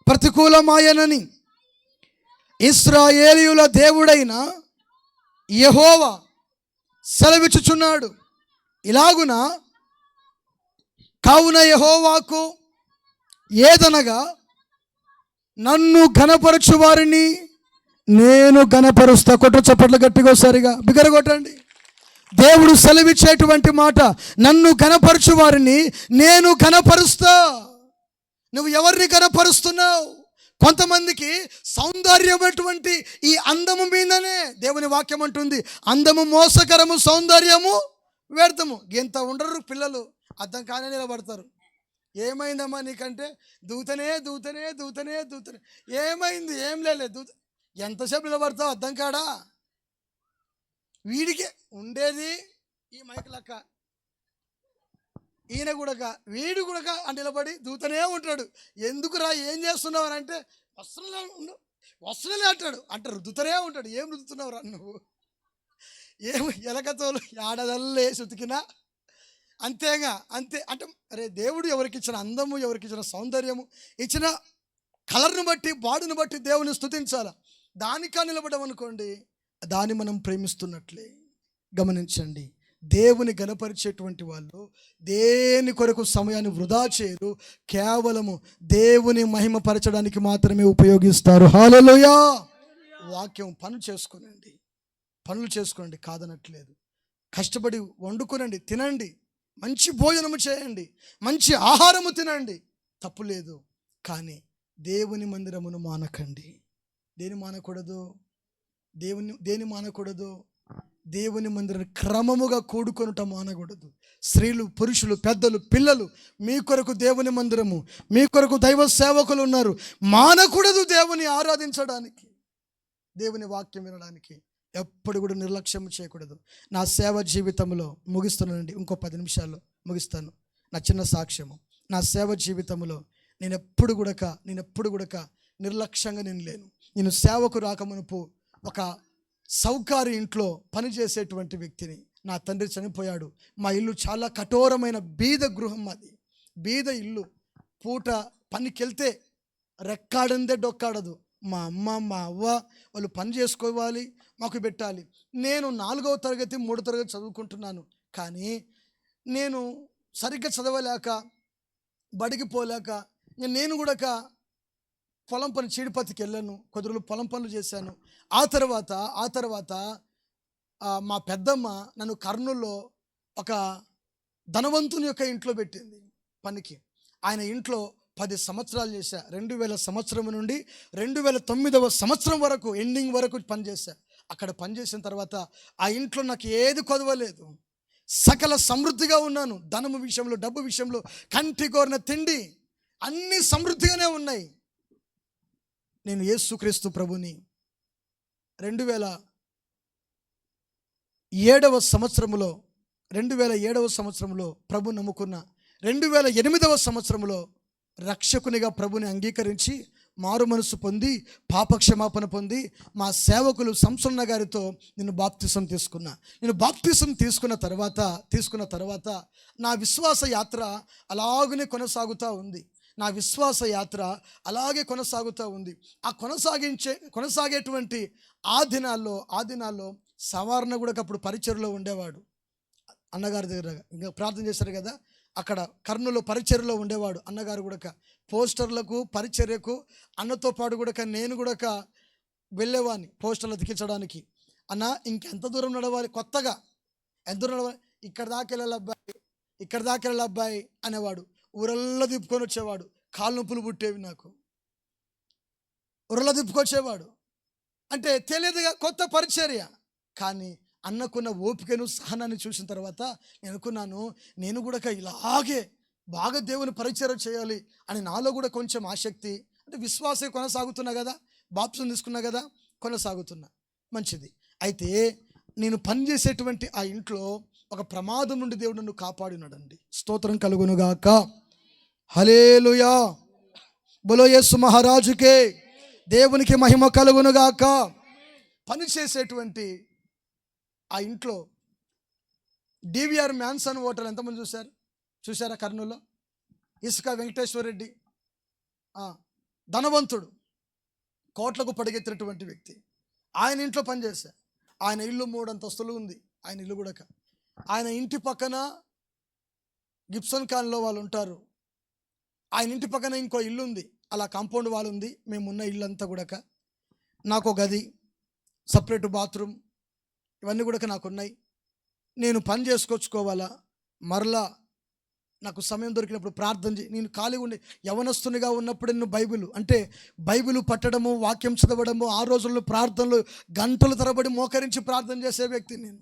B: ప్రతికూలమాయనని ఇశ్రాయేలీయుల దేవుడైన యెహోవా సెలవిచ్చుచున్నాడు, ఇలాగున కావున యెహోవాకు ఏదనగా నన్ను ఘనపరచు వారిని నేను ఘనపరుస్తా. కొట్టు చప్పట్లు గట్టిగా సరిగా బిగరగొట్టండి. దేవుడు సెలవిచ్చేటువంటి మాట, నన్ను ఘనపరచు వారిని నేను ఘనపరుస్తా. నువ్వు ఎవరిని ఘనపరుస్తున్నావు? కొంతమందికి సౌందర్యమైనటువంటి ఈ అందము మీదనే దేవుని వాక్యం అంటుంది, అందము మోసకరము, సౌందర్యము వ్యర్థము. ఎంత ఉండరు పిల్లలు, అర్థం కానీ నిలబడతారు. ఏమైందమ్మా నీకంటే దూతనే దూతనే దూతనే దూతనే. ఏమైంది? ఏం లేదు దూత. ఎంతసేపు నిలబడతావు అర్థం కాడా? వీడికి ఉండేది ఈ మైక్ లెక్క, ఈయన కూడక వీడు కూడక అని నిలబడి దూతనే ఉంటాడు. ఎందుకురా ఏం చేస్తున్నావు అని అంటే వస్త్రలే అంటాడు రుద్దుతనే ఉంటాడు. ఏం రుద్దుతున్నావురా నువ్వు? ఏం ఎలకతోలు ఆడదల్లే ఉతికినా అంతేగా అంతే అంటే. అరే దేవుడు ఎవరికి ఇచ్చిన అందము, ఎవరికి ఇచ్చిన సౌందర్యము, ఇచ్చిన కలర్ను బట్టి, బాడీని బట్టి దేవుని స్తుతించాలి. దానికా నిలబడమనుకోండి, దాన్ని మనం ప్రేమిస్తున్నట్లే. గమనించండి, దేవుని గణపరిచేటువంటి వాళ్ళు దేని కొరకు సమయాన్ని వృధా చేయరు, కేవలము దేవుని మహిమపరచడానికి మాత్రమే ఉపయోగిస్తారు. హల్లెలూయా. వాక్యం పనులు చేసుకోండి కాదనట్లేదు. కష్టపడి వండుకునండి, తినండి, మంచి భోజనము చేయండి, మంచి ఆహారము తినండి, తప్పు లేదు. కానీ దేవుని మందిరమును మానకండి. దేని మానకూడదు? దేని మానకూడదు? దేవుని మందిరాన్ని క్రమముగా కూడుకొనుట మానకూడదు. స్త్రీలు, పురుషులు, పెద్దలు, పిల్లలు, మీ కొరకు దేవుని మందిరము, మీ కొరకు దైవ సేవకులు ఉన్నారు. మానకూడదు దేవుని ఆరాధించడానికి, దేవుని వాక్యం వినడానికి. ఎప్పుడు కూడా నిర్లక్ష్యం చేయకూడదు. నా సేవ జీవితంలో ముగిస్తున్నానండి, ఇంకో 10 నిమిషాల్లో ముగిస్తాను. నా చిన్న సాక్ష్యము, నా సేవ జీవితంలో నేను ఎప్పుడు కూడా నిర్లక్ష్యంగా నేను లేను. నేను సేవకు రాకమునుపు ఒక సౌకారి ఇంట్లో పనిచేసేటువంటి వ్యక్తిని. నా తండ్రి చనిపోయాడు. మా ఇల్లు చాలా కఠోరమైన బీద గృహం, అది బీద ఇల్లు. పూట పనికి వెళ్తే రెక్కాడందే డొక్కాడదు. మా అమ్మ, మా అవ్వ వాళ్ళు పని చేసుకోవాలి, మాకు పెట్టాలి. నేను 4వ తరగతి 3వ తరగతి చదువుకుంటున్నాను. కానీ నేను సరిగ్గా చదవలేక, బడికి పోలేక, నేను కూడా పొలం పని చీడిపత్తికి వెళ్ళాను. కొద్ది రోజులు పొలం పనులు చేశాను. ఆ తర్వాత మా పెద్దమ్మ నన్ను కర్నూలులో ఒక ధనవంతుని యొక్క ఇంట్లో పెట్టింది పనికి. ఆయన ఇంట్లో 10 సంవత్సరాలు చేశా. 2000 సంవత్సరం నుండి 2009వ సంవత్సరం వరకు, ఎండింగ్ వరకు పనిచేశా. అక్కడ పనిచేసిన తర్వాత ఆ ఇంట్లో నాకు ఏది కొదవలేదు. సకల సమృద్ధిగా ఉన్నాను. ధనము విషయంలో, డబ్బు విషయంలో, కంటి కోరిన తిండి అన్నీ సమృద్ధిగానే ఉన్నాయి. నేను యేసుక్రీస్తు ప్రభుని 2007వ సంవత్సరంలో ప్రభు నమ్ముకున్న, 2008వ సంవత్సరంలో రక్షకునిగా ప్రభుని అంగీకరించి మారు మనసు పొంది, పాపక్షమాపణ పొంది, మా సేవకులు సంసన్న గారితో నేను బాప్తిసం తీసుకున్నా. నేను బాప్తిసం తీసుకున్న తర్వాత నా విశ్వాస యాత్ర అలాగనే కొనసాగుతూ ఉంది. ఆ కొనసాగేటువంటి ఆ దినాల్లో సవారణ కూడా అప్పుడు పరిచర్లో ఉండేవాడు. అన్నగారి దగ్గర ఇంకా ప్రార్థన చేశారు కదా, అక్కడ కర్నూలులో పరిచర్యలో ఉండేవాడు అన్నగారు కూడా. పోస్టర్లకు, పరిచర్యకు అన్నతో పాటు కూడా నేను కూడా వెళ్ళేవాడిని పోస్టర్లు అతికించడానికి. అన్న ఇంకెంత దూరం నడవాలి, కొత్తగా ఎంత దూరం నడవాలి, ఇక్కడ దాకా వెళ్ళాలి అబ్బాయి అనేవాడు. ఊరల్లో తిప్పుకొని వచ్చేవాడు. కాళ్ళు నొప్పులు పుట్టేవి నాకు. ఊరల్లో తిప్పుకొచ్చేవాడు. అంటే తెలియదుగా, కొత్త పరిచర్య. కానీ అన్నకున్న ఓపికను, సహనాన్ని చూసిన తర్వాత నేను అనుకున్నాను, నేను కూడా ఇలాగే బాగా దేవుని పరిచర్య చేయాలి అని నాలో కూడా కొంచెం ఆసక్తి. అంటే విశ్వాసే కొనసాగుతున్నా కదా, బాప్తిసం తీసుకున్నా కదా, కొనసాగుతున్నా. మంచిది. అయితే నేను పనిచేసేటువంటి ఆ ఇంట్లో ఒక ప్రమాదం నుండి దేవుడు నన్ను కాపాడినాడండి. స్తోత్రం కలుగునుగాక. హల్లెలూయా. బోలో యేసు మహారాజుకే దేవునికి మహిమ కలుగునుగాక. పనిచేసేటువంటి ఆ ఇంట్లో డివిఆర్ మ్యాన్సన్ హోటల్ ఎంతమంది చూసారా కర్నూలులో? ఇసుక వెంకటేశ్వర రెడ్డి ధనవంతుడు. కోట్లకు పడిగెత్తినటువంటి వ్యక్తి. ఆయన ఇంట్లో పనిచేశా. ఆయన ఇల్లు 3 అంతస్తులు ఉంది. ఆయన ఇల్లు కూడా ఆయన ఇంటి పక్కన గిబ్సన్ కాలనీలో వాళ్ళు ఉంటారు. ఆయన ఇంటి పక్కన ఇంకో ఇల్లు ఉంది. అలా కాంపౌండ్ వాల్ ఉంది. మేమున్న ఇల్లు అంతా కూడా నాకు గది, సపరేట్ బాత్రూమ్, ఇవన్నీ కూడా నాకు ఉన్నాయి. నేను పని చేసుకొచ్చుకోవాలా, మరలా నాకు సమయం దొరికినప్పుడు ప్రార్థన నేను ఖాళీగా ఉండి యవనస్తునిగా ఉన్నప్పుడు నేను బైబిల్ పట్టడము, వాక్యం చదవడము, ఆ రోజుల్లో ప్రార్థనలు గంటల తరబడి మోకరించి ప్రార్థన చేసే వ్యక్తి నేను.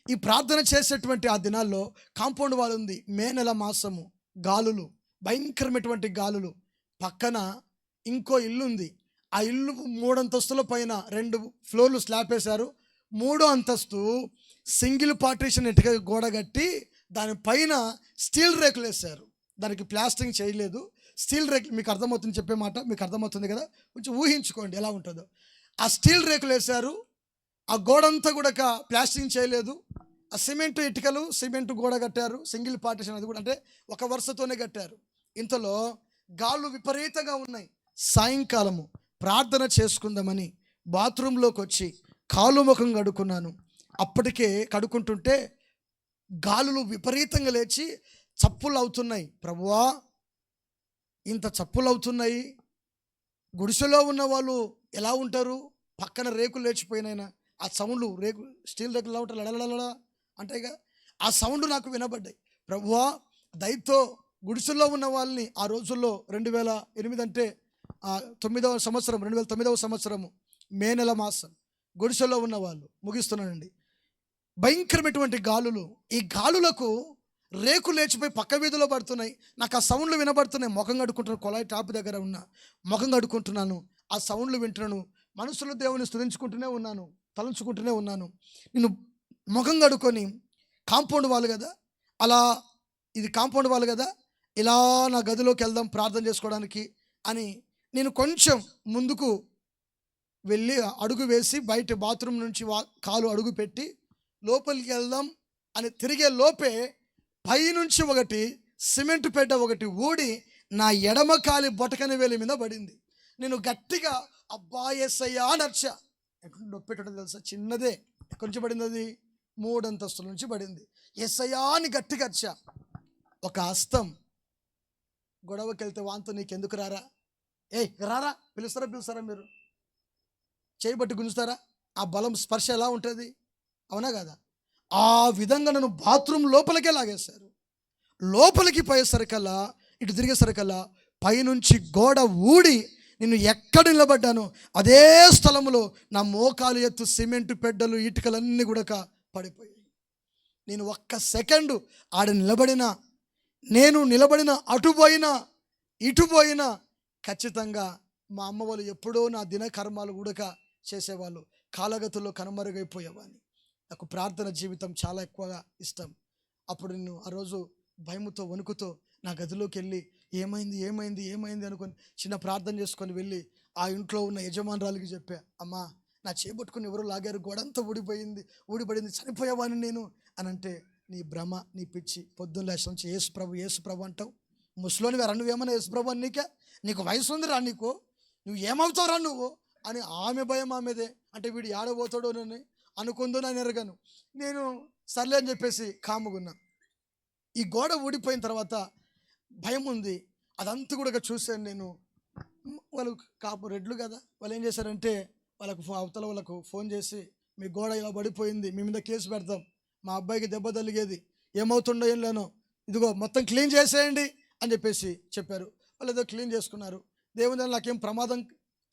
B: ఈ ప్రార్థన చేసేటువంటి ఆ దినాల్లో కాంపౌండ్ వాల్ ఉంది. మే నెల మాసము, గాలులు, భయంకరమైనటువంటి గాలులు. పక్కన ఇంకో ఇల్లు ఉంది. ఆ ఇల్లు 3 అంతస్తుల పైన 2 ఫ్లోర్లు స్లాబ్ వేశారు. 3వ అంతస్తు సింగిల్ పార్టీషన్ ఇటుక గోడ కట్టి దానిపైన స్టీల్ రేకులు వేశారు. దానికి ప్లాస్టింగ్ చేయలేదు. స్టీల్ రేకులు, మీకు అర్థమవుతుంది చెప్పే మాట, మీకు అర్థమవుతుంది కదా, కొంచెం ఊహించుకోండి ఎలా ఉంటుందో. ఆ స్టీల్ రేకులు వేశారు. ఆ గోడంతా కూడా ప్లాస్టింగ్ చేయలేదు. ఆ సిమెంట్ గోడ కట్టారు. సింగిల్ పార్టీషన్, అది కూడా అంటే ఒక వరుసతోనే కట్టారు. ఇంతలో గాళ్ళు విపరీతంగా ఉన్నాయి. సాయంకాలము ప్రార్థన చేసుకుందామని బాత్రూంలోకి వచ్చి కాలు ముఖం కడుక్కున్నాను. అప్పటికే కడుక్కుంటుంటే గాలులు విపరీతంగా లేచి చప్పులు అవుతున్నాయి. ప్రభువా, ఇంత చప్పులు అవుతున్నాయి, గుడిసెలో ఉన్న వాళ్ళు ఎలా ఉంటారు? పక్కన రేకులు లేచిపోయినాయినా ఆ సౌండ్లు, స్టీల్ రేకులు ఎలా ఉంటారు, లడలడలా అంటేగా ఆ సౌండ్ నాకు వినబడ్డాయి. ప్రభువా, దయతో గుడిసెల్లో ఉన్న వాళ్ళని, ఆ రోజుల్లో 2008 అంటే 2009వ సంవత్సరము మే నెల మాసం, గుడిసెల్లో ఉన్న వాళ్ళు, ముగిస్తున్నానండి, భయంకరమైనటువంటి గాలులు. ఈ గాలులకు రేకు లేచిపోయి పక్క వీధిలో పడుతున్నాయి. నాకు ఆ సౌండ్లు వినబడుతున్నాయి. ముఖం కడుక్కుంటున్నాను, కొలాయి టాప్ దగ్గర ఉన్నా, ముఖం కడుక్కుంటున్నాను, ఆ సౌండ్లు వింటున్నాను. మనసులో దేవుని స్తుతించుకుంటూనే ఉన్నాను, తలంచుకుంటూనే ఉన్నాను. నేను ముఖం కడుక్కొని కాంపౌండ్ వాళ్ళు కదా, అలా ఇది కాంపౌండ్ వాళ్ళు కదా, ఇలా నా గదిలోకి వెళ్దాం ప్రార్థన చేసుకోవడానికి అని నేను కొంచెం ముందుకు వెళ్ళి అడుగు వేసి బయట బాత్రూమ్ నుంచి కాలు అడుగు పెట్టి లోపలికి వెళ్దాం అని తిరిగే లోపే పైనుంచి ఒకటి సిమెంట్ పెడ్డ ఒకటి ఊడి నా ఎడమ కాలి బొటకని వేలి మీద పడింది. నేను గట్టిగా అబ్బా యేసయ్యా నర్చా. ఎక్కడ నొప్పెట్టడం తెలుసా? చిన్నదే. ఎక్కడి నుంచి పడింది? అది 3 అంతస్తుల నుంచి పడింది. యేసయ్యా అని గట్టిగా అర్చా. ఒక హస్తం, గొడవకి వెళ్తే వాంతో నీకెందుకు రారా, రారా, పిలుస్తారా మీరు, చేయబట్టి గుంజుతారా? ఆ బలం స్పర్శ ఎలా ఉంటుంది, అవునా కదా? ఆ విధంగా నన్ను బాత్రూమ్ లోపలికే లాగేశారు. లోపలికి పోయేసరికల్లా, ఇటు తిరిగేసరికల్లా పైనుంచి గోడ ఊడి నేను ఎక్కడ నిలబడ్డాను అదే స్థలంలో నా మోకాలు ఎత్తు సిమెంట్ పెడ్డలు, ఇటుకలన్నీ కూడా పడిపోయాయి. నేను ఒక్క సెకండు ఆడ నేను నిలబడిన అటు పోయినా ఖచ్చితంగా మా అమ్మ వాళ్ళు ఎప్పుడో నా దిన కర్మాలు కూడా చేసేవాళ్ళు, కాలగతుల్లో కనుమరుగైపోయేవాడిని. నాకు ప్రార్థన జీవితం చాలా ఎక్కువగా ఇష్టం. అప్పుడు నేను ఆ రోజు భయముతో, వణుకుతో నా గదిలోకి వెళ్ళి ఏమైంది అనుకొని చిన్న ప్రార్థన చేసుకొని వెళ్ళి ఆ ఇంట్లో ఉన్న యజమానురాలికి చెప్పా, అమ్మా నా చేపట్టుకుని ఎవరో లాగారు, గోడంతా ఊడిపడింది, చనిపోయేవాడిని నేను అని అంటే, నీ భ్రమ, నీ పిచ్చి, పొద్దున్న లేచి నుంచి యేసు ప్రభు అంటావు, ముసలోని వేరా, నువ్వేమన్నా యేసు ప్రభు అని నీకు వయసు ఉందిరా, నువ్వు ఏమవుతావురా నువ్వు అని ఆమె భయం ఆమెదే. అంటే వీడు ఏడబోతాడోనని అనుకుందో నేను ఎరగను. నేను సర్లే అని చెప్పేసి కాముగున్నా. ఈ గోడ ఊడిపోయిన తర్వాత భయం ఉంది. అదంతా కూడా చూశాను నేను. వాళ్ళు రెడ్లు కదా, వాళ్ళు ఏం చేశారంటే అవతల వాళ్ళకు ఫోన్ చేసి, మీ గోడ ఇలా పడిపోయింది, మీ మీద కేసు పెడతాం, మా అబ్బాయికి దెబ్బ తగిలేది, ఏమవుతుండో ఏం లేనో, ఇదిగో మొత్తం క్లీన్ చేసేయండి అని చెప్పారు. వాళ్ళు ఏదో క్లీన్ చేసుకున్నారు. దేవుని నాకేం ప్రమాదం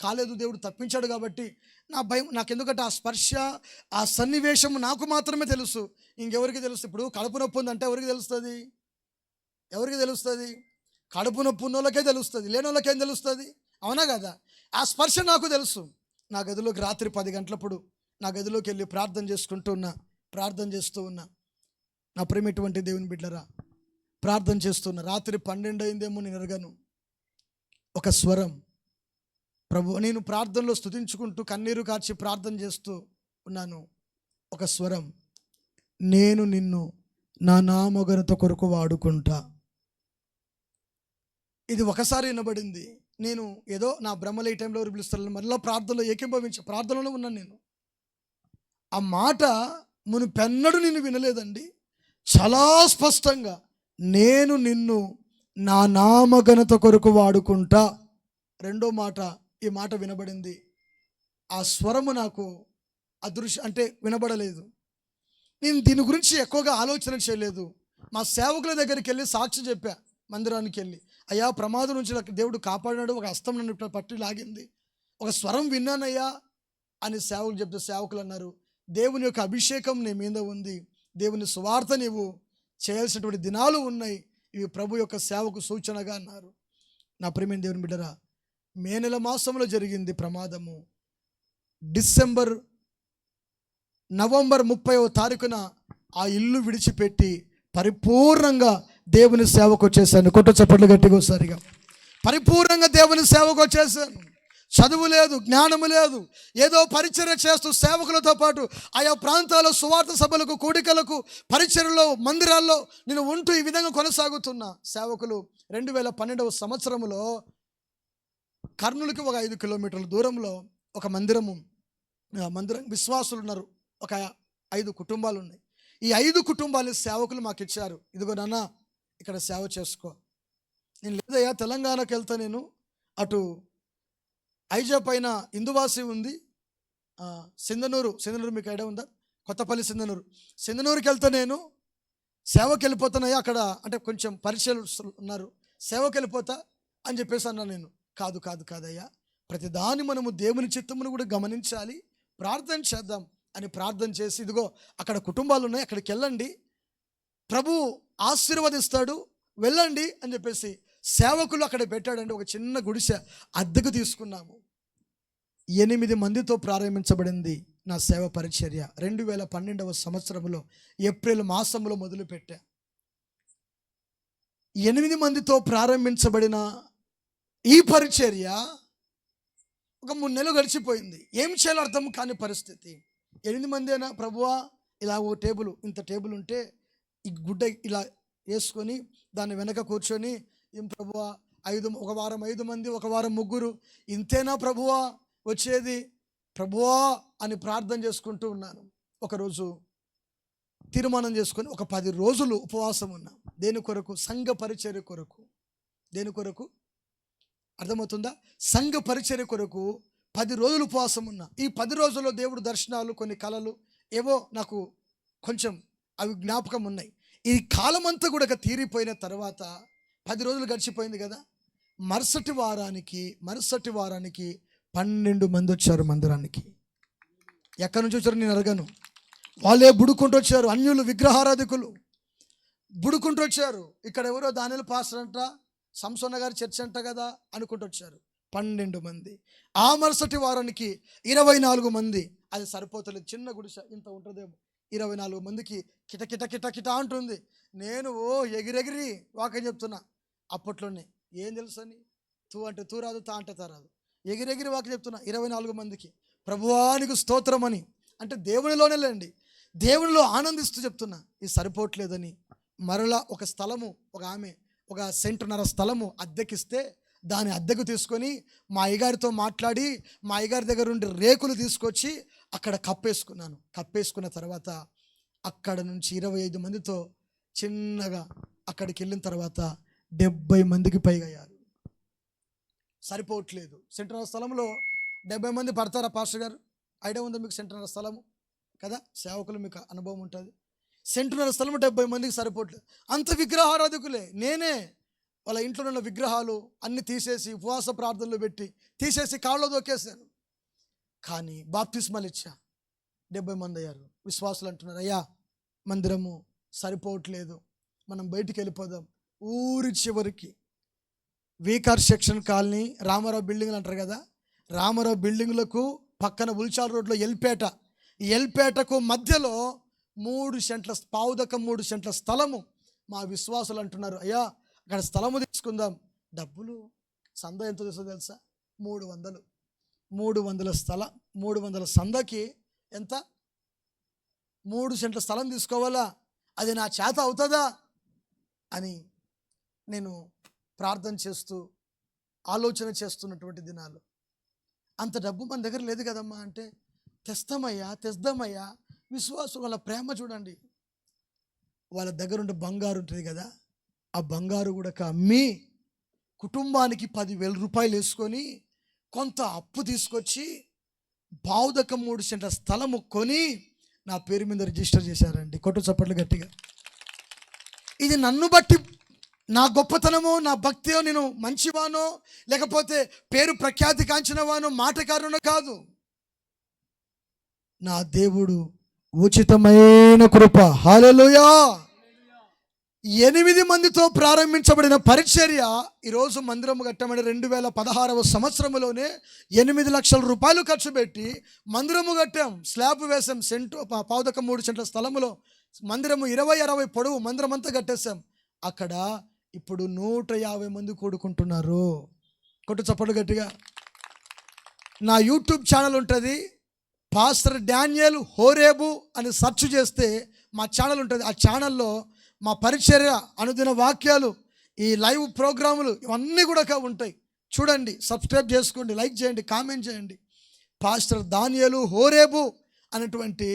B: కాలేదు, దేవుడు తప్పించాడు కాబట్టి నా భయం నాకెందుకంటే ఆ స్పర్శ, ఆ సన్నివేశం నాకు మాత్రమే తెలుసు, ఇంకెవరికి తెలుసు? ఇప్పుడు కడుపు నొప్పి ఉందంటే ఎవరికి తెలుస్తుంది? కడుపు నొప్పి ఉన్న వాళ్ళకే తెలుస్తుంది, లేని వాళ్ళకేం తెలుస్తుంది, అవునా కదా? ఆ స్పర్శ నాకు తెలుసు. నా గదిలోకి రాత్రి 10 గంటలప్పుడు నా గదిలోకి వెళ్ళి ప్రార్థన చేస్తూ ఉన్నా. నా ప్రేమటువంటి దేవుని బిడ్డలారా, ప్రార్థన చేస్తున్నా. రాత్రి 12 అయిందేమో, నేను ఎరగను. ఒక స్వరం, ప్రభు, నేను ప్రార్థనలో స్తుతించుకుంటూ కన్నీరు కార్చి ప్రార్థన చేస్తూ ఉన్నాను. ఒక స్వరం, నేను నిన్ను నా నామఘనత కొరకు వాడుకుంటా. ఇది ఒకసారి వినబడింది. నేను ఏదో నా బ్రహ్మలో ఈ టైంలో ఎవరు పిలుస్తారు మళ్ళీ ప్రార్థనలో ప్రార్థనలో ఉన్నాను నేను. ఆ మాట మునుపెన్నడూ నేను వినలేదండి. చాలా స్పష్టంగా నేను నిన్ను నా నామఘనత కొరకు వాడుకుంటా. రెండో మాట ఈ మాట వినబడింది. ఆ స్వరము నాకు అంటే వినబడలేదు. నేను దీని గురించి ఎక్కువగా ఆలోచన చేయలేదు. మా సేవకుల దగ్గరికి వెళ్ళి సాక్షి చెప్పా. మందిరానికి వెళ్ళి, అయ్యా ప్రమాదం నుంచి నాకు దేవుడు కాపాడినాడు, ఒక హస్తం నన్ను పట్టి లాగింది, ఒక స్వరం విన్నానయ్యా అని సేవకులు చెప్తే సేవకులు అన్నారు, దేవుని యొక్క అభిషేకం నీ మీద ఉంది, దేవుని సువార్త నీవు చేయాల్సినటువంటి దినాలు ఉన్నాయి, ఇవి ప్రభు యొక్క సేవకు సూచనగా అన్నారు. నా ప్రియమైన దేవుని బిడ్డరా, మే నెల మాసంలో జరిగింది ప్రమాదము. నవంబర్ 30వ తారీఖున ఆ ఇల్లు విడిచిపెట్టి పరిపూర్ణంగా దేవుని సేవకు వచ్చేసాను. కొట్ట చప్పట్లు గట్టిగా ఒకసారిగా. పరిపూర్ణంగా దేవుని సేవకు వచ్చేసాను. చదువు లేదు, జ్ఞానము లేదు, ఏదో పరిచర్య చేస్తూ సేవకులతో పాటు ఆయా ప్రాంతాల్లో సువార్త సభలకు, కూడికలకు, పరిచర్యలో, మందిరాల్లో నేను ఉంటూ ఈ విధంగా కొనసాగుతున్నా. సేవకులు 2012వ సంవత్సరంలో కర్నూలుకి ఒక 5 కిలోమీటర్ల దూరంలో ఒక మందిరం విశ్వాసులు ఉన్నారు. ఒక 5 కుటుంబాలు ఉన్నాయి. ఈ 5 కుటుంబాలు సేవకులు మాకు ఇచ్చారు. ఇదిగో నాన్న ఇక్కడ సేవ చేసుకో. నేను లేదయ్యా తెలంగాణకి వెళ్తా, నేను అటు ఐజా పైన ఇందువాసి ఉంది, సింధనూరు మీకు ఐడియా ఉందా? కొత్తపల్లి సింధనూరుకి వెళ్తా, నేను సేవకి వెళ్ళిపోతానయ్యా, అక్కడ అంటే కొంచెం పరిచయాలు ఉన్నారు, సేవకి వెళ్ళిపోతా అని చెప్పేసి అన్నా. నేను కాదయ్యా, ప్రతిదాని మనము దేవుని చిత్తమును కూడా గమనించాలి, ప్రార్థన చేద్దాం అని ప్రార్థన చేసి, ఇదిగో అక్కడ కుటుంబాలు ఉన్నాయి, అక్కడికి వెళ్ళండి, ప్రభు ఆశీర్వదిస్తాడు, వెళ్ళండి అని చెప్పేసి సేవకులు అక్కడ పెట్టాడండి. ఒక చిన్న గుడిసె అద్దెకు తీసుకున్నాము. 8 మందితో ప్రారంభించబడింది నా సేవ పరిచర్య. 2012వ సంవత్సరంలో ఏప్రిల్ మాసంలో మొదలుపెట్టా. 8 మందితో ప్రారంభించబడిన ఈ పరిచర్య ఒక 3 నెలలు గడిచిపోయింది. ఏం చేయాలో అర్థం కాని పరిస్థితి. 8 మందేనా ప్రభువా, ఇలా ఓ టేబుల్, ఇంత టేబుల్ ఉంటే ఈ గుడ్డ ఇలా వేసుకొని దాన్ని వెనక కూర్చొని, ఏం ప్రభువా ఒక వారం 5 మంది, ఒక వారం 3, ఇంతేనా ప్రభువా వచ్చేది ప్రభువా అని ప్రార్థన చేసుకుంటూ ఉన్నాను. ఒకరోజు తీర్మానం చేసుకొని ఒక 10 రోజులు ఉపవాసం ఉన్నాం. దేని కొరకు? సంఘ పరిచర్య కొరకు. దేని కొరకు అర్థమవుతుందా? సంఘ పరిచర్య కొరకు 10 రోజులు ఉపవాసం ఉన్నా. ఈ 10 రోజుల్లో దేవుడు దర్శనాలు, కొన్ని కళలు ఏవో నాకు కొంచెం అవి జ్ఞాపకం ఉన్నాయి. ఈ కాలం అంతా కూడా తీరిపోయిన తర్వాత 10 రోజులు గడిచిపోయింది కదా, మరుసటి వారానికి 12 మంది వచ్చారు మందిరానికి. ఎక్కడి నుంచి వచ్చారు నేను అడగను, వాళ్ళే బుడుకుంటూ వచ్చారు. అన్యులు, విగ్రహారాధికులు బుడుకుంటూ వచ్చారు. ఇక్కడ ఎవరో దానిల పాస్టర్ అంట, సంసోన్న గారి చర్చ్ అంట కదా అనుకుంటూ వచ్చారు. 12 మంది. ఆ మరుసటి వారానికి 24 మంది. అది సరిపోతలేదు, చిన్న గుడిసె ఇంత ఉంటుందేమో. 24 మందికి కిట అంటుంది. నేను ఎగిరెగిరి వాక్యం చెప్తున్నా. అప్పట్లోనే ఏం తెలుసు అని, తూ అంటే తూ రాదు, తా అంటే తా రాదు, ఎగిరెగిరి వాక్యం చెప్తున్నా 24 మందికి. ప్రభువానికి స్తోత్రం అని, అంటే దేవునిలోనే లేండి, దేవునిలో ఆనందిస్తూ చెప్తున్నా. ఇది సరిపోవట్లేదని మరలా ఒక స్థలము, ఒక ఆమె 1.5 సెంటున్నర స్థలము అద్దెకిస్తే దాని అద్దెకు తీసుకొని మా అయ్యగారితో మాట్లాడి, మా అయ్యగారి దగ్గర నుండి రేకులు తీసుకొచ్చి అక్కడ కప్పేసుకున్నాను. కప్పేసుకున్న తర్వాత అక్కడ నుంచి 25 మందితో చిన్నగా అక్కడికి వెళ్ళిన తర్వాత 70 మందికి పైగా అయ్యారు. సరిపోవట్లేదు. సెంటున్నర స్థలంలో 70 మంది పడతారా పాస్టర్ గారు? ఐడియా ఉందా మీకు? సెంటున్నర స్థలము కదా, సేవకులు మీకు అనుభవం ఉంటుంది. సెంటున్నర స్థలము 70 మందికి సరిపోవట్లేదు. అంత విగ్రహారాధికులే. నేనే వాళ్ళ ఇంట్లో ఉన్న విగ్రహాలు అన్ని తీసేసి ఉపవాస ప్రార్థనలు పెట్టి తీసేసి కాళ్ళలో దొక్కేసాను. కానీ బాప్తిస్మాలు ఇచ్చా. 70 మంది అయ్యారు. విశ్వాసులు అంటున్నారు, అయ్యా మందిరము సరిపోవట్లేదు, మనం బయటికి వెళ్ళిపోదాం. ఊరి చివరికి వీకార్ సెక్షన్ కాలనీ, రామారావు బిల్డింగ్లు అంటారు కదా, రామారావు బిల్డింగ్లకు పక్కన ఉల్చాల్ రోడ్లో ఎల్పేటకు మధ్యలో 3 సెంట్ల పావుదకం 3 సెంట్ల స్థలము. మా విశ్వాసులు అంటున్నారు, అయ్యా అక్కడ స్థలము తీసుకుందాం. డబ్బులు సంద ఎంత తెలుసో తెలుసా? 300 సందకి ఎంత? 3 సెంట్ల స్థలం తీసుకోవాలా? అది నా చేత అవుతుందా అని నేను ప్రార్థన చేస్తూ ఆలోచన చేస్తున్నటువంటి దినాలు. అంత డబ్బు మన దగ్గర లేదు కదమ్మా అంటే, తెస్తామయ్యా. విశ్వాసం, వాళ్ళ ప్రేమ చూడండి. వాళ్ళ దగ్గర ఉండే బంగారు ఉంటుంది కదా, ఆ బంగారు కూడా అమ్మి కుటుంబానికి 10,000 రూపాయలు వేసుకొని కొంత అప్పు తీసుకొచ్చి 3 సెంట్ల స్థలము కొని నా పేరు మీద రిజిస్టర్ చేశారండి. కొట్టు చప్పట్లు గట్టిగా. ఇది నన్ను బట్టి నా గొప్పతనమో నా భక్తియో, నేను మంచివానో లేకపోతే పేరు ప్రఖ్యాతి కాంచినవానో మాటకారునో కాదు. నా దేవుడు ఉచితమైన కృప. హల్లెలూయా. 8 మందితో ప్రారంభించబడిన పరిచర్య ఈరోజు మందిరం కట్టమని 2016వ సంవత్సరంలోనే 8 లక్షల రూపాయలు ఖర్చు పెట్టి మందిరము కట్టాం. స్లాబ్ వేసాం. 3 సెంట్ల స్థలములో మందిరము 20-60 పొడవు మందిరం అంతా కట్టేశాం. అక్కడ ఇప్పుడు 150 మంది కూడుకుంటున్నారు. కొట్టు చప్పట్లు గట్టిగా. నా యూట్యూబ్ ఛానల్ ఉంటుంది, పాస్టర్ డానియల్ హోరేబు అని సెర్చ్ చేస్తే మా ఛానల్ ఉంటుంది. ఆ ఛానల్లో మా పరిచర్య, అనుదిన వాక్యాలు, ఈ లైవ్ ప్రోగ్రాములు ఇవన్నీ కూడా ఉంటాయి. చూడండి, సబ్స్క్రైబ్ చేసుకోండి, లైక్ చేయండి, కామెంట్ చేయండి. పాస్టర్ డానియల్ హోరేబు అనేటువంటి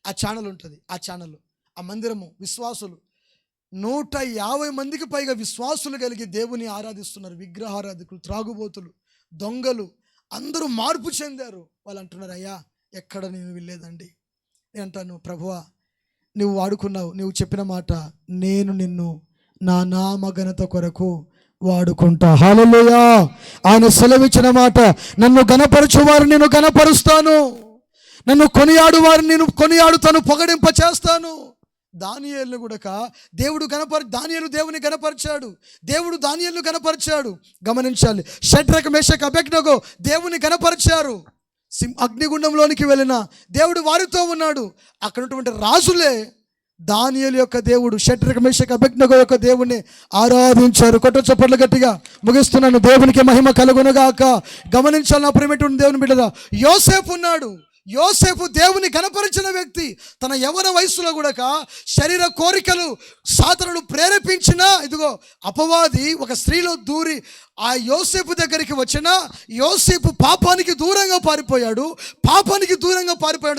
B: ఆ ఛానల్ ఉంటుంది. ఆ ఛానల్, ఆ మందిరము విశ్వాసులు 150 మందికి పైగా విశ్వాసులు కలిగి దేవుని ఆరాధిస్తున్నారు. విగ్రహారాధికులు, త్రాగుబోతులు, దొంగలు అందరూ మార్పు చెందారు. వాళ్ళు అంటున్నారు, అయ్యా ఎక్కడ నేను వెళ్ళలేదండి. నేను అంటాను, ప్రభువా నువ్వు వాడుకున్నావు, నువ్వు చెప్పిన మాట, నేను నిన్ను నా నామ ఘనత కొరకు వాడుకుంటా. హల్లెలూయా. ఆయన సెలవిచ్చిన మాట, నన్ను గణపరచు వారిని నేను గణపరుస్తాను, నన్ను కొనియాడు వారిని నేను కొనియాడుతాను, పొగడింప చేస్తాను. దానియేలును కూడా దేవుడు దానియేలు దేవుని గణపరిచాడు, దేవుడు దానియేలును గణపరిచాడు. గమనించాలి, షడ్రక్ మేషక్ అబేద్నెగో దేవుని గణపరిచారు. అగ్నిగుండంలోనికి వెళ్ళిన దేవుడు వారితో ఉన్నాడు. అక్కడ ఉన్నటువంటి రాజులే దానియేలు యొక్క దేవుడు, షడ్రక్ మేషక్ అబేద్నెగో యొక్క దేవుణ్ణి ఆరాధించారు. కొట్టు చప్పట్లు గట్టిగా. ముగిస్తున్నాను. దేవునికి మహిమ కలుగునుగాక. గమనించాలి నా ప్రియమైనటువంటి దేవుని బిడ్డగా, యోసేపు ఉన్నాడు. యోసేపు దేవుని గణపరిచిన వ్యక్తి. తన యవ్వన వయసులో కూడా శరీర కోరికలు సాతానుడు ప్రేరేపించిన ఇదిగో అపవాది ఒక స్త్రీలో దూరి ఆ యోసేపు దగ్గరికి వచ్చిన యోసేపు పాపానికి దూరంగా పారిపోయాడు.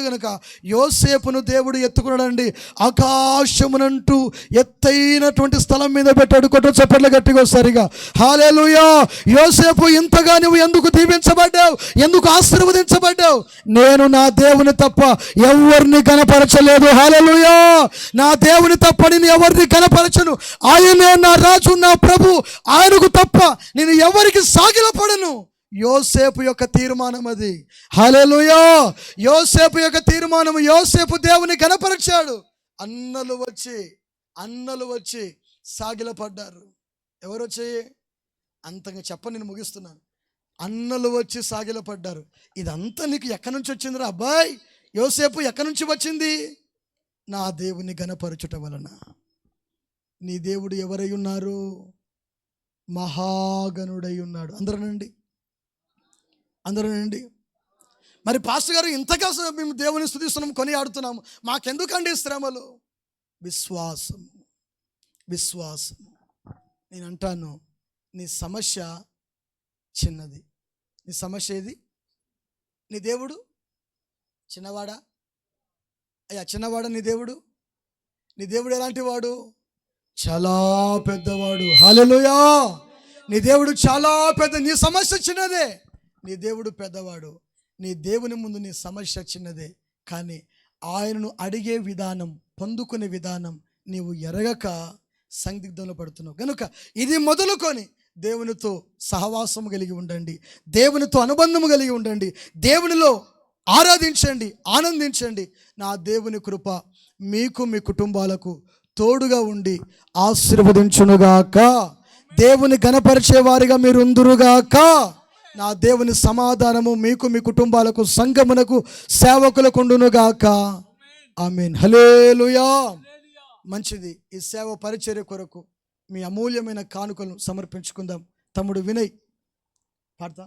B: కనుక యోసేపును దేవుడు ఎత్తుకున్నాడండి. ఆకాశమునంటూ ఎత్తైనటువంటి స్థలం మీద పెట్టాడు. కొట్టు చప్పట్లు గట్టిగా సరిగా. హల్లెలూయా. యోసేపు, ఇంతగా నువ్వు ఎందుకు దీవించబడ్డావు, ఎందుకు ఆశీర్వదించబడ్డావు? నేను నా దేవుని తప్ప ఎవరిని కనపరచలేదు. హల్లెలూయా. నా దేవుని తప్ప నేను ఎవరిని కనపరచను. ఆయనే నా రాజు, నా ప్రభు. ఆయనకు తప్ప నేను ఎవరికి సాగిలపడను. యోసేపు యొక్క తీర్మానం అది. హల్లెలూయా. యోసేపు యొక్క తీర్మానం. యోసేపు దేవుని కనపరిచాడు. అన్నలు వచ్చి సాగిలపడ్డారు. ఎవరు వచ్చి అంతగా నేను ముగిస్తున్నాను. అన్నలు వచ్చి సాగిలపడ్డారు. ఇదంతా నీకు ఎక్కడి నుంచి వచ్చిందిరా అబ్బాయి? యోసేపు ఎక్కడి నుంచి వచ్చింది? నా దేవుని గణపరచుట వలన. నీ దేవుడు ఎవరై ఉన్నారు? మహాగణుడై ఉన్నాడు. అందరూ నండి. మరి పాస్టర్ గారు, ఇంతగా మేము దేవుని స్తుతిస్తున్నాం, కొని ఆడుతున్నాము, మాకెందుకండి శ్రమలు? విశ్వాసం. నేను అంటాను, నీ సమస్య చిన్నది. నీ సమస్య ఏది? నీ దేవుడు చిన్నవాడా? చిన్నవాడా నీ దేవుడు? నీ దేవుడు ఎలాంటి వాడు? చాలా పెద్దవాడు. హల్లెలూయా. నీ దేవుడు చాలా పెద్ద. నీ సమస్య చిన్నదే, నీ దేవుడు పెద్దవాడు. నీ దేవుని ముందు నీ సమస్య చిన్నదే, కానీ ఆయనను అడిగే విధానం, పొందుకునే విధానం నీవు ఎరగక సందిగ్ధంలో పడుతున్నావు. కనుక ఇది మొదలుకొని దేవునితో సహవాసం కలిగి ఉండండి, దేవునితో అనుబంధము కలిగి ఉండండి, దేవునిలో ఆరాధించండి, ఆనందించండి. నా దేవుని కృప మీకు, మీ కుటుంబాలకు తోడుగా ఉండి ఆశీర్వదించునుగాక. దేవుని గణపరిచే వారిగా మీరు ఉందురుగాక. నా దేవుని సమాధానము మీకు, మీ కుటుంబాలకు, సంఘమునకు, సేవకులకు ఉండునుగాక. ఆమేన్. హల్లెలూయా. మంచిది. ఈ సేవ పరిచర్య కొరకు మీ అమూల్యమైన కానుకలను సమర్పించుకుందాం. తమ్ముడు వినయ్ పాడతా.